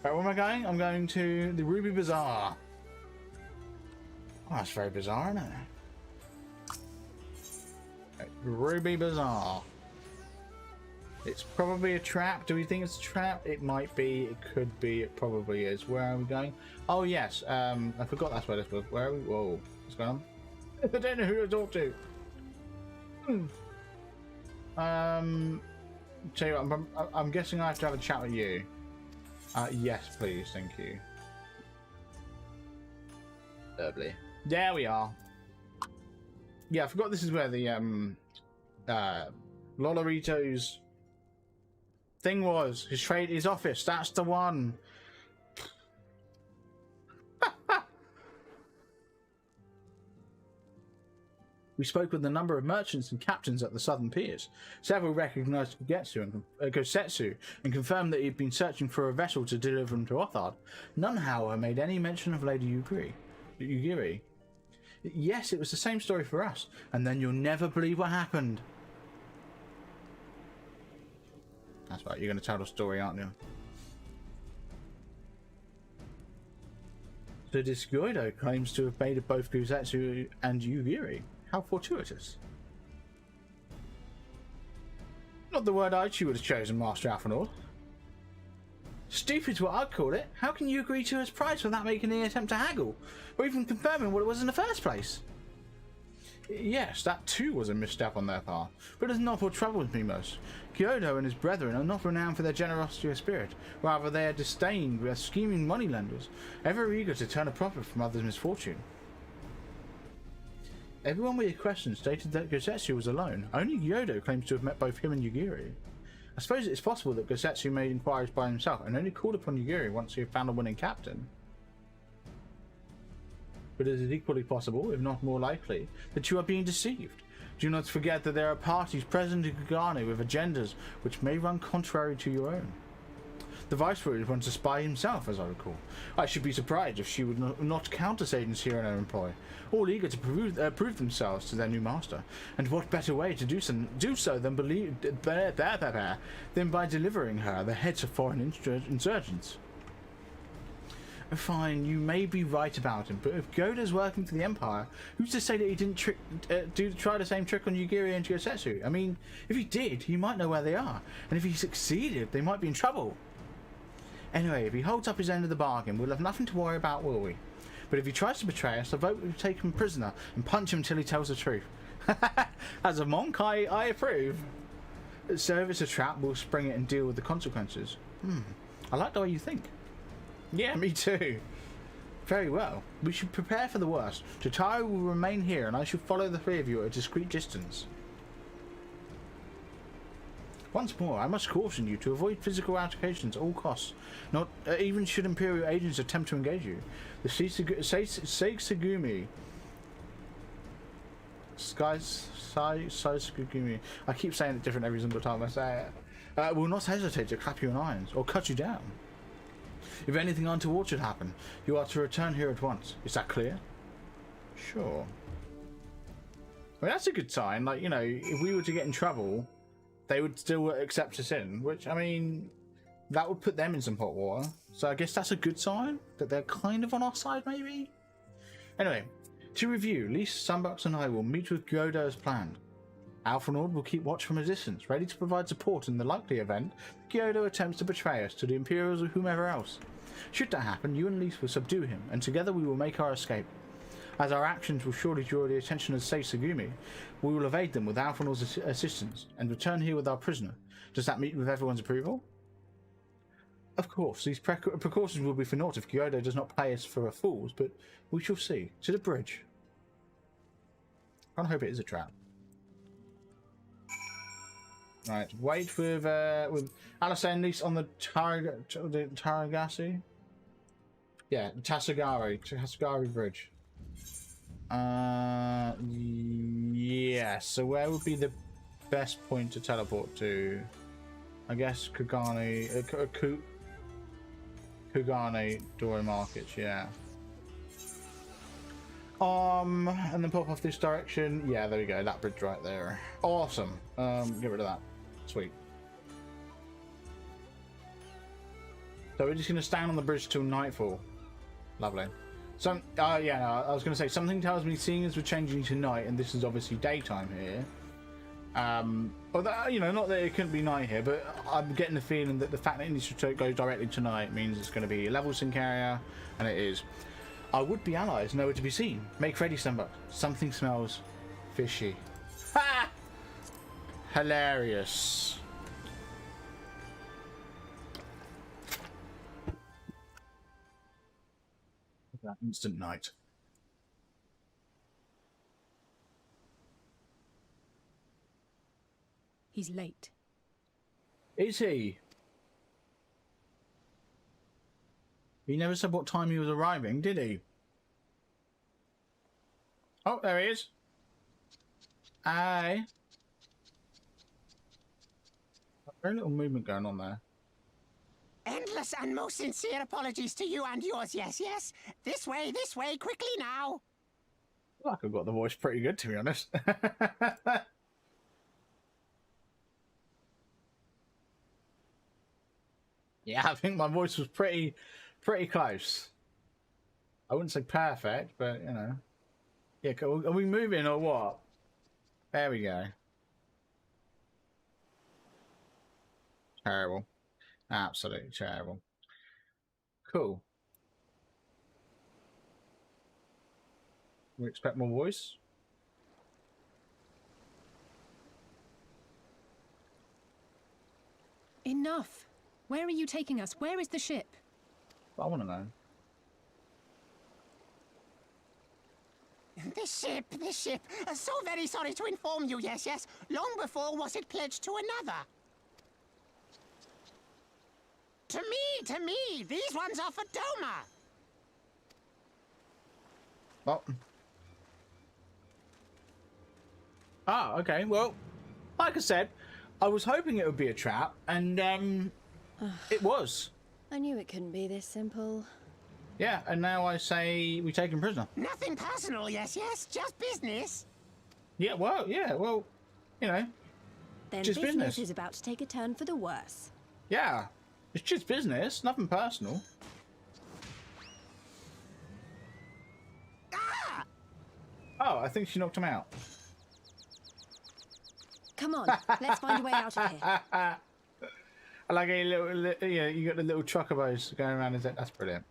Right, where am I going? I'm going to the Ruby Bazaar. Oh, that's very bizarre, isn't it? Right, Ruby Bazaar. It's probably a trap. Do we think it's a trap? It might be. It could be. It probably is. Where are we going? Oh, yes. I forgot that's where this was. Where are we? Whoa. What's going on? I don't know who to talk to. Tell you what, I'm guessing I have to have a chat with you. Yes, please. Thank you. Lovely. There we are. Yeah, I forgot this is where the Lolorito's thing was. His office. That's the one. We spoke with a number of merchants and captains at the southern piers. Several recognized Gosetsu and confirmed that he'd been searching for a vessel to deliver them to Othard. None, however, made any mention of Lady Yugiri. Yes, it was the same story for us, and then you'll never believe what happened. That's right, you're going to tell the story, aren't you? So this Gyudo claims to have made both Gosetsu and Yugiri. How fortuitous. Not the word Aichi would have chosen, Master Alphanord. Stupid's what I'd call it. How can you agree to his price without making any attempt to haggle, or even confirming what it was in the first place? Yes, that too was a misstep on their part, but it's not what troubles me most. Gyudo and his brethren are not renowned for their generosity of spirit. Rather, they are disdained with scheming moneylenders, ever eager to turn a profit from others' misfortune. Everyone we had questioned stated that Gosetsu was alone. Only Gyudo claims to have met both him and Yugiri. I suppose it's possible that Gosetsu made inquiries by himself and only called upon Yugiri once he had found a winning captain. But it is equally possible, if not more likely, that you are being deceived. Do not forget that there are parties present in Kugane with agendas which may run contrary to your own. The Viceroy wants a spy himself, as I recall. I should be surprised if she would not count us agents here in her employ, all eager to prove themselves to their new master. And what better way to do so than by delivering her the heads of foreign insurgents? Fine, you may be right about him, but if Goda's working for the Empire, who's to say that he didn't try the same trick on Yugiri and Gyosetsu? I mean, if he did, he might know where they are, and if he succeeded, they might be in trouble. Anyway, if he holds up his end of the bargain, we'll have nothing to worry about, will we? But if he tries to betray us, the vote will take him prisoner and punch him until he tells the truth. As a monk, I approve. So if it's a trap, we'll spring it and deal with the consequences. I like the way you think. Yeah, me too. Very well. We should prepare for the worst. Jotaro will remain here, and I shall follow the three of you at a discreet distance. Once more, I must caution you to avoid physical altercations at all costs. Not even should Imperial agents attempt to engage you. The Seisugumi... Seisugumi... I keep saying it different every single time I say it. Will not hesitate to clap you in irons, or cut you down. If anything untoward should happen, you are to return here at once. Is that clear? Sure. I mean, that's a good sign. Like, you know, if we were to get in trouble, they would still accept us in, which, I mean, that would put them in some hot water. So I guess that's a good sign, that they're kind of on our side, maybe? Anyway, to review, Lise, Sunbucks and I will meet with Gyodo as planned. Alphinaud will keep watch from a distance, ready to provide support in the likely event Gyodo attempts to betray us to the Imperials or whomever else. Should that happen, you and Lise will subdue him, and together we will make our escape. As our actions will surely draw the attention of Seisugumi, we will evade them with Alphinaud's assistance, and return here with our prisoner. Does that meet with everyone's approval? Of course, these precautions will be for naught if Gyodo does not play us for fools, but we shall see. To the bridge. I hope it is a trap. Right, wait with Alice and Lise on the Taragasi? Yeah, the Tasagari Bridge. Yeah, so where would be the best point to teleport to? I guess Kugane Dora Markets, yeah. And then pop off this direction. Yeah, there we go, that bridge right there. Awesome. Get rid of that. Sweet. So we're just gonna stand on the bridge till nightfall. Lovely. Yeah, no, I was gonna say, something tells me, seeing as we're changing to night, and this is obviously daytime here. Although, you know, not that it couldn't be night here, but I'm getting the feeling that the fact that it needs to go directly to night means it's going to be a level sync area, and it is. Our would-be allies nowhere to be seen. Make ready, Sunbucks. Something smells fishy. Ha! Hilarious. That instant night. He's late. Is he? He never said what time he was arriving, did he? Oh, there he is. Aye. Very little movement going on there. Endless and most sincere apologies to you and yours, yes, yes. This way, quickly now. I feel like I've got the voice pretty good, to be honest. Yeah, I think my voice was pretty close. I wouldn't say perfect, but, you know. Yeah, are we moving or what? There we go. Terrible. Absolutely terrible. Cool. We expect more voice. Enough. Where are you taking us? Where is the ship? I want to know. This ship. So very sorry to inform you, yes, yes. Long before was it pledged to another. To me. These ones are for Doma. Oh. Ah, okay. Well, like I said, I was hoping it would be a trap, and it was. I knew it couldn't be this simple. Yeah, and now I say we take him prisoner. Nothing personal, yes, yes. Just business. Yeah, well, you know. Then just business is about to take a turn for the worse. Yeah, it's just business, nothing personal. out. I think she knocked him out. Come on, let's find a way out of here. I like a little, yeah, you got the little chocobos going around. Is it? That's brilliant.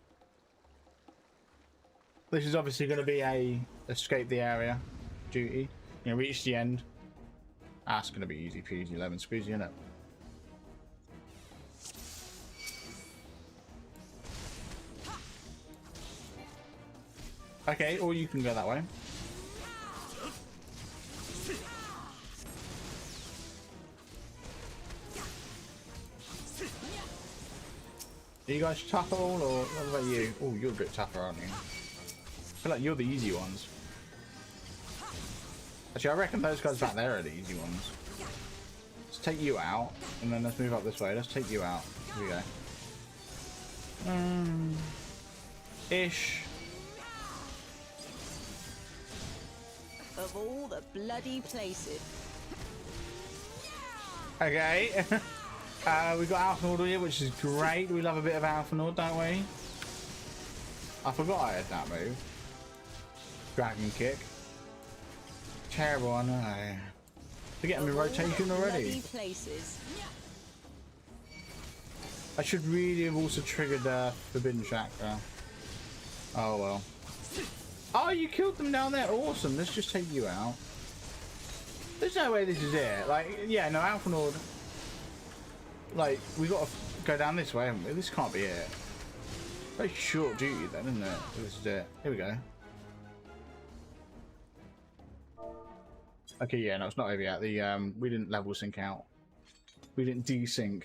This is obviously going to be a escape the area duty. You know, reach the end. That's going to be easy peasy, lemon squeezy, isn't it? Okay, or you can go that way. Are you guys tough at all, or what about you? Oh, you're a bit tougher, aren't you? I feel like you're the easy ones. Actually, I reckon those guys back there are the easy ones. Let's take you out, and then let's move up this way. Let's take you out. Here we go. Ish. Of all the bloody places. Okay. We've got Alphanord here, which is great. We love a bit of Alphanord, don't we? I forgot I had that move. Dragon kick. Terrible, I know. Forget I'm in rotation already. I should really have also triggered Forbidden Chakra. Oh well. Oh, you killed them down there. Awesome. Let's just take you out. There's no way this is it. Like, yeah, no, Alphanord. Like, we got to go down this way, haven't we? This can't be it. Very short duty then, isn't it? This is it. Here we go. Okay, yeah, no, it's not over yet. The we didn't level sync out. We didn't desync.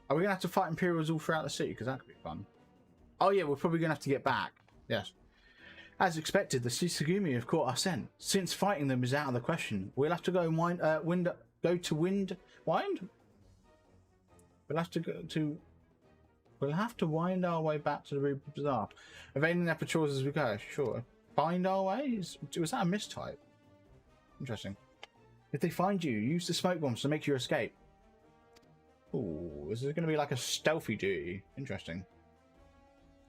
Are we gonna have to fight Imperials all throughout the city? Because that could be fun. Oh yeah, we're probably gonna have to get back. Yes. As expected, the Sisagumi have caught our scent. Since fighting them is out of the question, we'll have to go We'll have to wind our way back to the Ruby Bazaar, evading their patrols as we go. Sure. Find our way? Was that a mistype? Interesting. If they find you, use the smoke bombs to make your escape. Ooh, this is going to be like a stealthy duty. Interesting.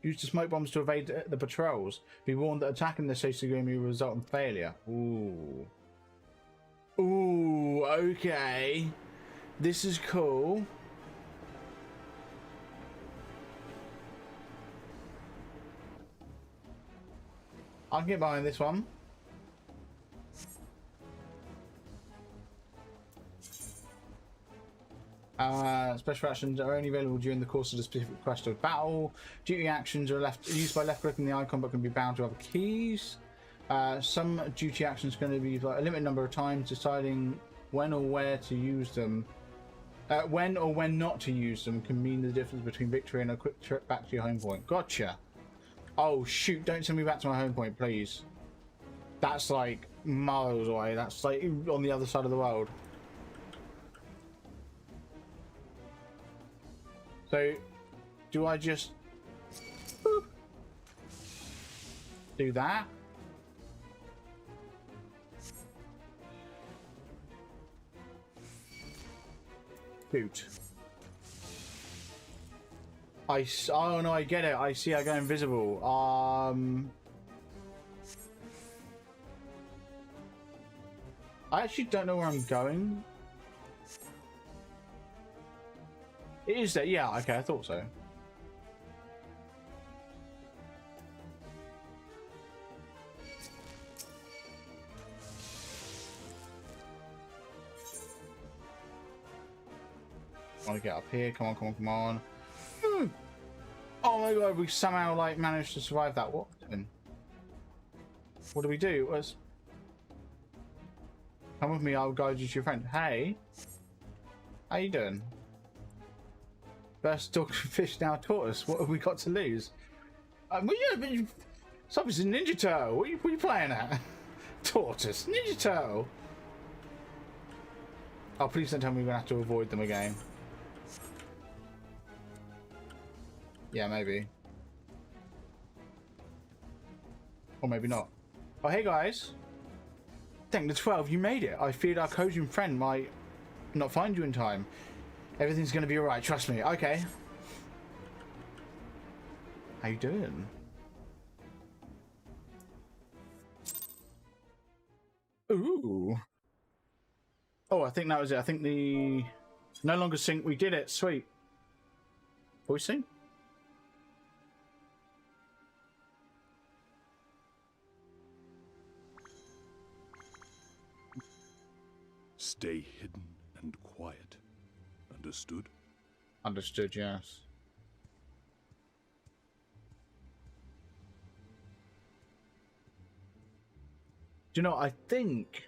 Use the smoke bombs to evade the patrols. Be warned that attacking the Sisagumi will result in failure. Ooh. Ooh, okay. This is cool. I can get behind this one. Special actions are only available during the course of the specific quest or battle. Duty actions are used by left clicking the icon but can be bound to other keys. Some duty actions are going to be like a limited number of times. Deciding when or where to use them, when or when not to use them, can mean the difference between victory and a quick trip back to your home point. Gotcha. Oh shoot, don't send me back to my home point, please. That's like miles away. That's like on the other side of the world. So, do I just do that? Boot. Oh no, I get it. I see I go invisible. I actually don't know where I'm going. It is that, yeah, okay, I thought so. I want to get up here. Come on, come on, come on. Oh my god, we somehow like managed to survive that. What? What do we do? Come with me, I'll guide you to your friend. Hey, how you doing? First dog fish, now tortoise. What have we got to lose? Well, yeah, but stop, it's a Ninja Turtle. What are you playing at? Tortoise, Ninja Turtle. Oh, please don't tell me we're gonna have to avoid them again. Yeah, maybe. Or maybe not. Oh, hey guys. Thank the 12, you made it. I feared our Kojin friend might not find you in time. Everything's gonna be alright, trust me. Okay. How you doing? Ooh. Oh, I think that was it. I think the no longer sync. We did it. Sweet. Voice sync? Stay hidden and quiet. Understood? Understood, yes. Do you know, I think...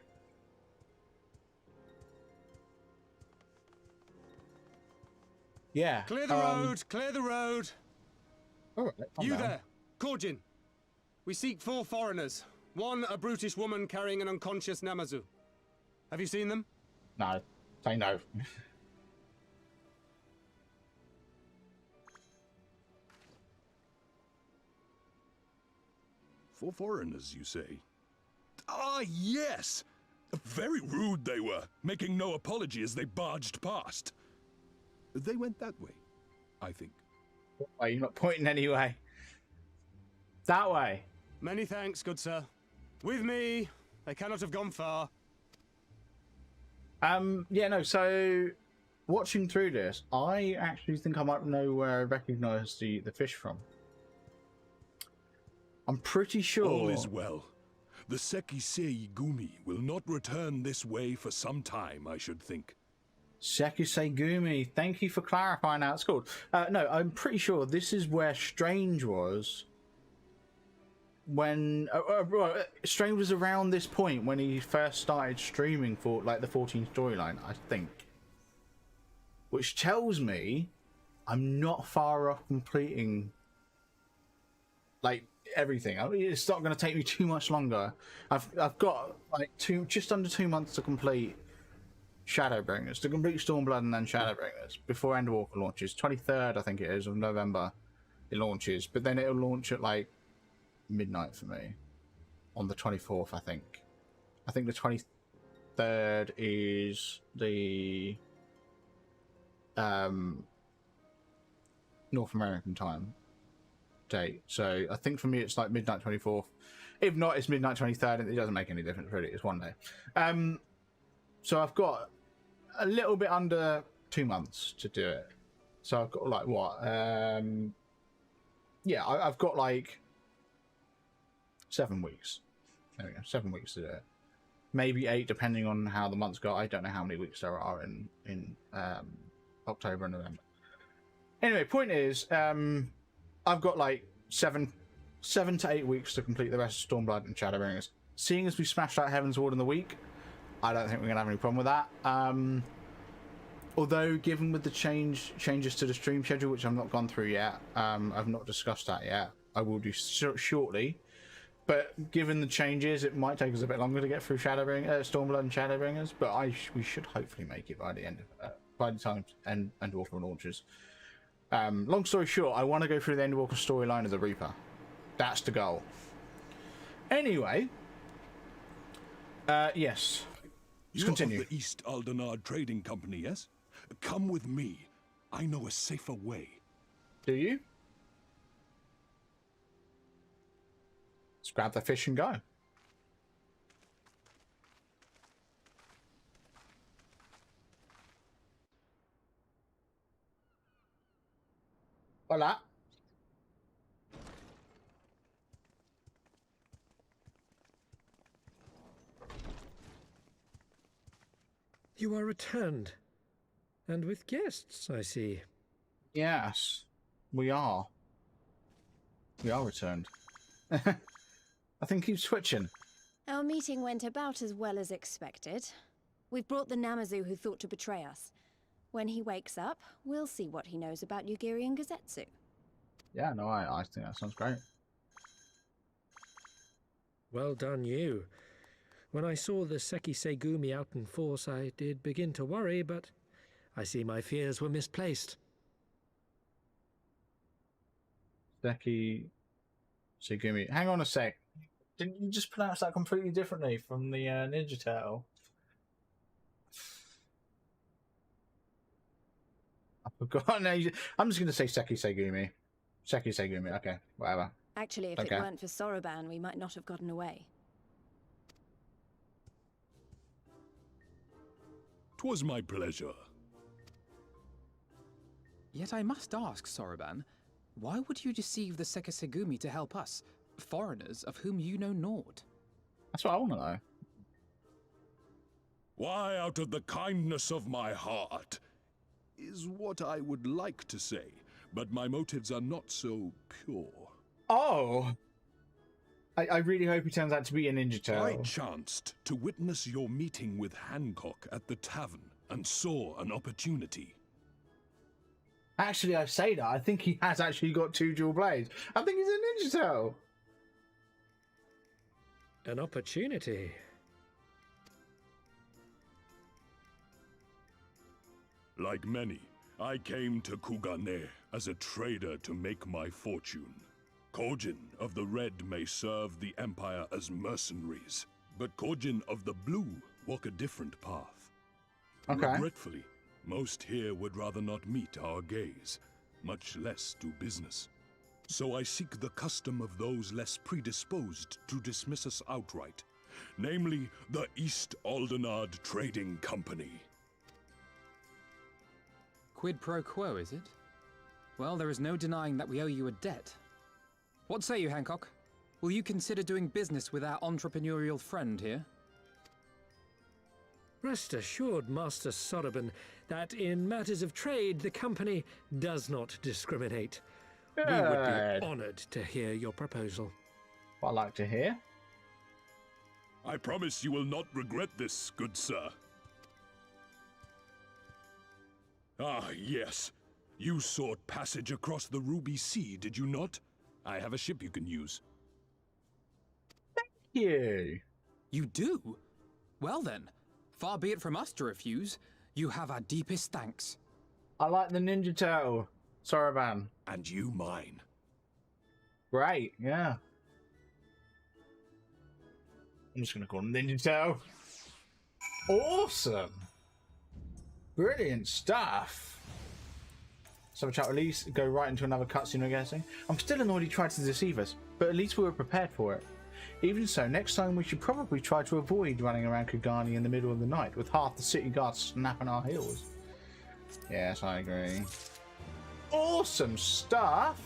Yeah. Clear the road! Clear the road! All right, You there, Korjin. We seek 4 foreigners. One, a brutish woman carrying an unconscious Namazu. Have you seen them? No. Say no. For foreigners, you say? Ah, yes! Very rude they were, making no apology as they barged past. They went that way, I think. Why, you're not pointing anyway. That way. Many thanks, good sir. With me. They cannot have gone far. Yeah, no, so watching through this, I actually think I might know where I recognise the fish from. I'm pretty sure... All is well. The Sekisei Gumi will not return this way for some time, I should think. Sekisei Gumi, thank you for clarifying how it's called. No, I'm pretty sure this is where Strange was when... Strange was around this point when he first started streaming for like the 14 storyline, I think. Which tells me I'm not far off completing like everything. I mean, it's not going to take me too much longer. I've got like just under 2 months to complete Shadowbringers, to complete Stormblood and then Shadowbringers before Endwalker launches. 23rd, I think it is, of November it launches, but then it'll launch at like midnight for me on the 24th, I think. I think the 23rd is the North American time date, so I think for me it's like midnight 24th. If not, it's midnight 23rd, and it doesn't make any difference really, it's one day. So I've got a little bit under 2 months to do it. So I've got like what yeah, I've got like 7 weeks. There we go, 7 weeks to do it, maybe 8 depending on how the months go. I don't know how many weeks there are in October and November. Anyway, point is, I've got like 7 to 8 weeks to complete the rest of Stormblood and Shadowbringers. Seeing as we smashed out Heaven's Ward in the week, I don't think we're gonna have any problem with that. Although, given with the changes to the stream schedule, which I've not gone through yet, I've not discussed that yet. I will do shortly. But given the changes, it might take us a bit longer to get through Stormblood and Shadowbringers. But we should hopefully make it by the end of by the time Endwalker launches. Long story short, I want to go through the Endwalker storyline as a Reaper. That's the goal. Anyway, yes. Let's continue. You're of the East Aldenard Trading Company, yes? Come with me. I know a safer way. Do you? Let's grab the fish and go. Hola. You are returned. And with guests, I see. Yes, we are. We are returned. I think he's switching. Our meeting went about as well as expected. We've brought the Namazu who thought to betray us. When he wakes up, we'll see what he knows about Yugiri and Gazetsu. Yeah, no, I think that sounds great. Well done, you. When I saw the Sekisei Gumi out in force, I did begin to worry, but I see my fears were misplaced. Sekisei Gumi. Hang on a sec. Didn't you just pronounce that completely differently from the Ninja Turtle? I forgot. No, I'm just going to say Sekisei Gumi. Sekisegumi, okay, whatever. Actually, if Okay. it weren't for Soroban, we might not have gotten away. 'Twas my pleasure. Yet I must ask, Soroban, why would you deceive the Sekisegumi to help us, foreigners of whom you know naught? That's what I want to know. Why, out of the kindness of my heart, is what I would like to say, but my motives are not so pure. Oh! I really hope he turns out to be a Ninja Turtle. I chanced to witness your meeting with Hancock at the tavern and saw an opportunity. Actually, I say that. I think he has actually got 2 dual blades. I think he's a Ninja Turtle. An opportunity. Like many, I came to Kugane as a trader to make my fortune. Kojin of the Red may serve the Empire as mercenaries, but Kojin of the Blue walk a different path. Okay. Regretfully, most here would rather not meet our gaze, much less do business. So I seek the custom of those less predisposed to dismiss us outright, namely the East Aldenard Trading Company. Quid pro quo, is it? Well, there is no denying that we owe you a debt. What say you, Hancock? Will you consider doing business with our entrepreneurial friend here? Rest assured, Master Soroban, that in matters of trade, the company does not discriminate. Good. We would be honored to hear your proposal. What I'd like to hear. I promise you will not regret this, good sir. Ah, yes. You sought passage across the Ruby Sea, did you not? I have a ship you can use. You. You do? Well then, far be it from us to refuse. You have our deepest thanks. I like the Ninja Turtle. Soroban. And you mine. Great, yeah. I'm just going to call him Ninja Turtle. Awesome. Brilliant stuff. So chat release, go right into another cutscene, I'm guessing. I'm still annoyed he tried to deceive us, but at least we were prepared for it. Even so, next time we should probably try to avoid running around Kugani in the middle of the night with half the city guards snapping our heels. Yes, I agree. Awesome stuff!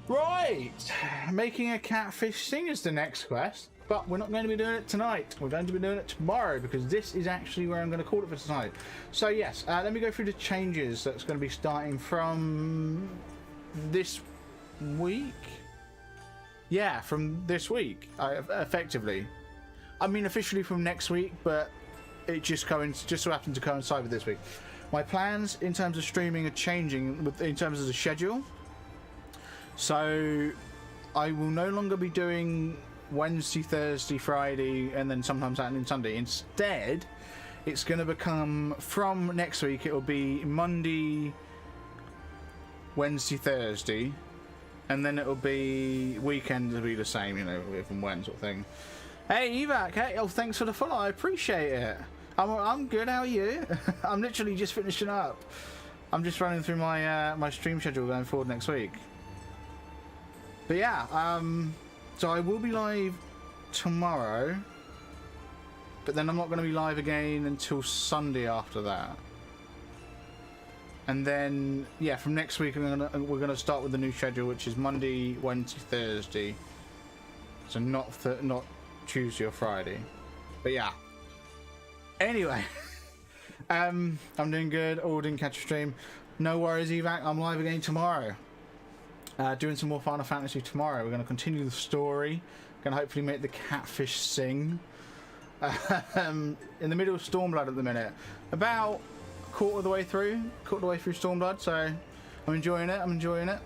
Right! Making a catfish sing is the next quest, but we're not going to be doing it tonight. We're going to be doing it tomorrow because this is actually where I'm going to call it for tonight. So yes, let me go through the changes that's going to be starting from this week. Yeah, from this week, effectively. I mean, officially from next week, but it just so happened to coincide with this week. My plans in terms of streaming are changing in terms of the schedule. So I will no longer be doing Wednesday, Thursday, Friday, and then sometimes Saturday and Sunday. Instead, it's going to become, from next week, it will be Monday, Wednesday, Thursday, and then it'll be weekends will be the same, you know, if and when sort of thing. Hey, Evac, hey, oh, thanks for the follow, I appreciate it. I'm good, how are you? I'm literally just finishing up. I'm just running through my my stream schedule going forward next week. But yeah, so I will be live tomorrow, but then I'm not going to be live again until Sunday after that. And then, yeah, from next week we're gonna start with the new schedule, which is Monday, Wednesday, Thursday. So not Tuesday or Friday. But yeah. Anyway, I'm doing good. Oh, didn't catch a stream. No worries, Evac. I'm live again tomorrow. Doing some more Final Fantasy tomorrow. We're going to continue the story. Going to hopefully make the catfish sing. In the middle of Stormblood at the minute. About quarter of the way through Stormblood. So I'm enjoying it.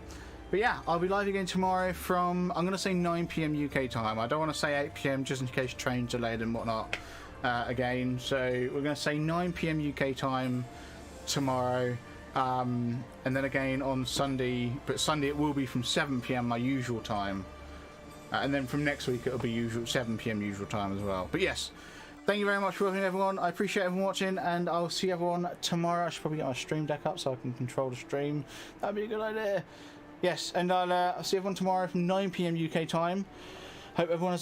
But yeah, I'll be live again tomorrow from, I'm going to say 9 PM UK time. I don't want to say 8 PM just in case trains delayed and whatnot. Again, so we're going to say 9 PM UK time tomorrow, and then again on Sunday, but Sunday it will be from 7 PM my usual time, and then from next week it'll be usual 7 PM usual time as well. But yes, thank you very much for watching, everyone. I appreciate everyone watching, and I'll see everyone tomorrow. I should probably get my stream deck up so I can control the stream. That'd be a good idea. Yes, and I'll see everyone tomorrow from 9 PM UK time. Hope everyone has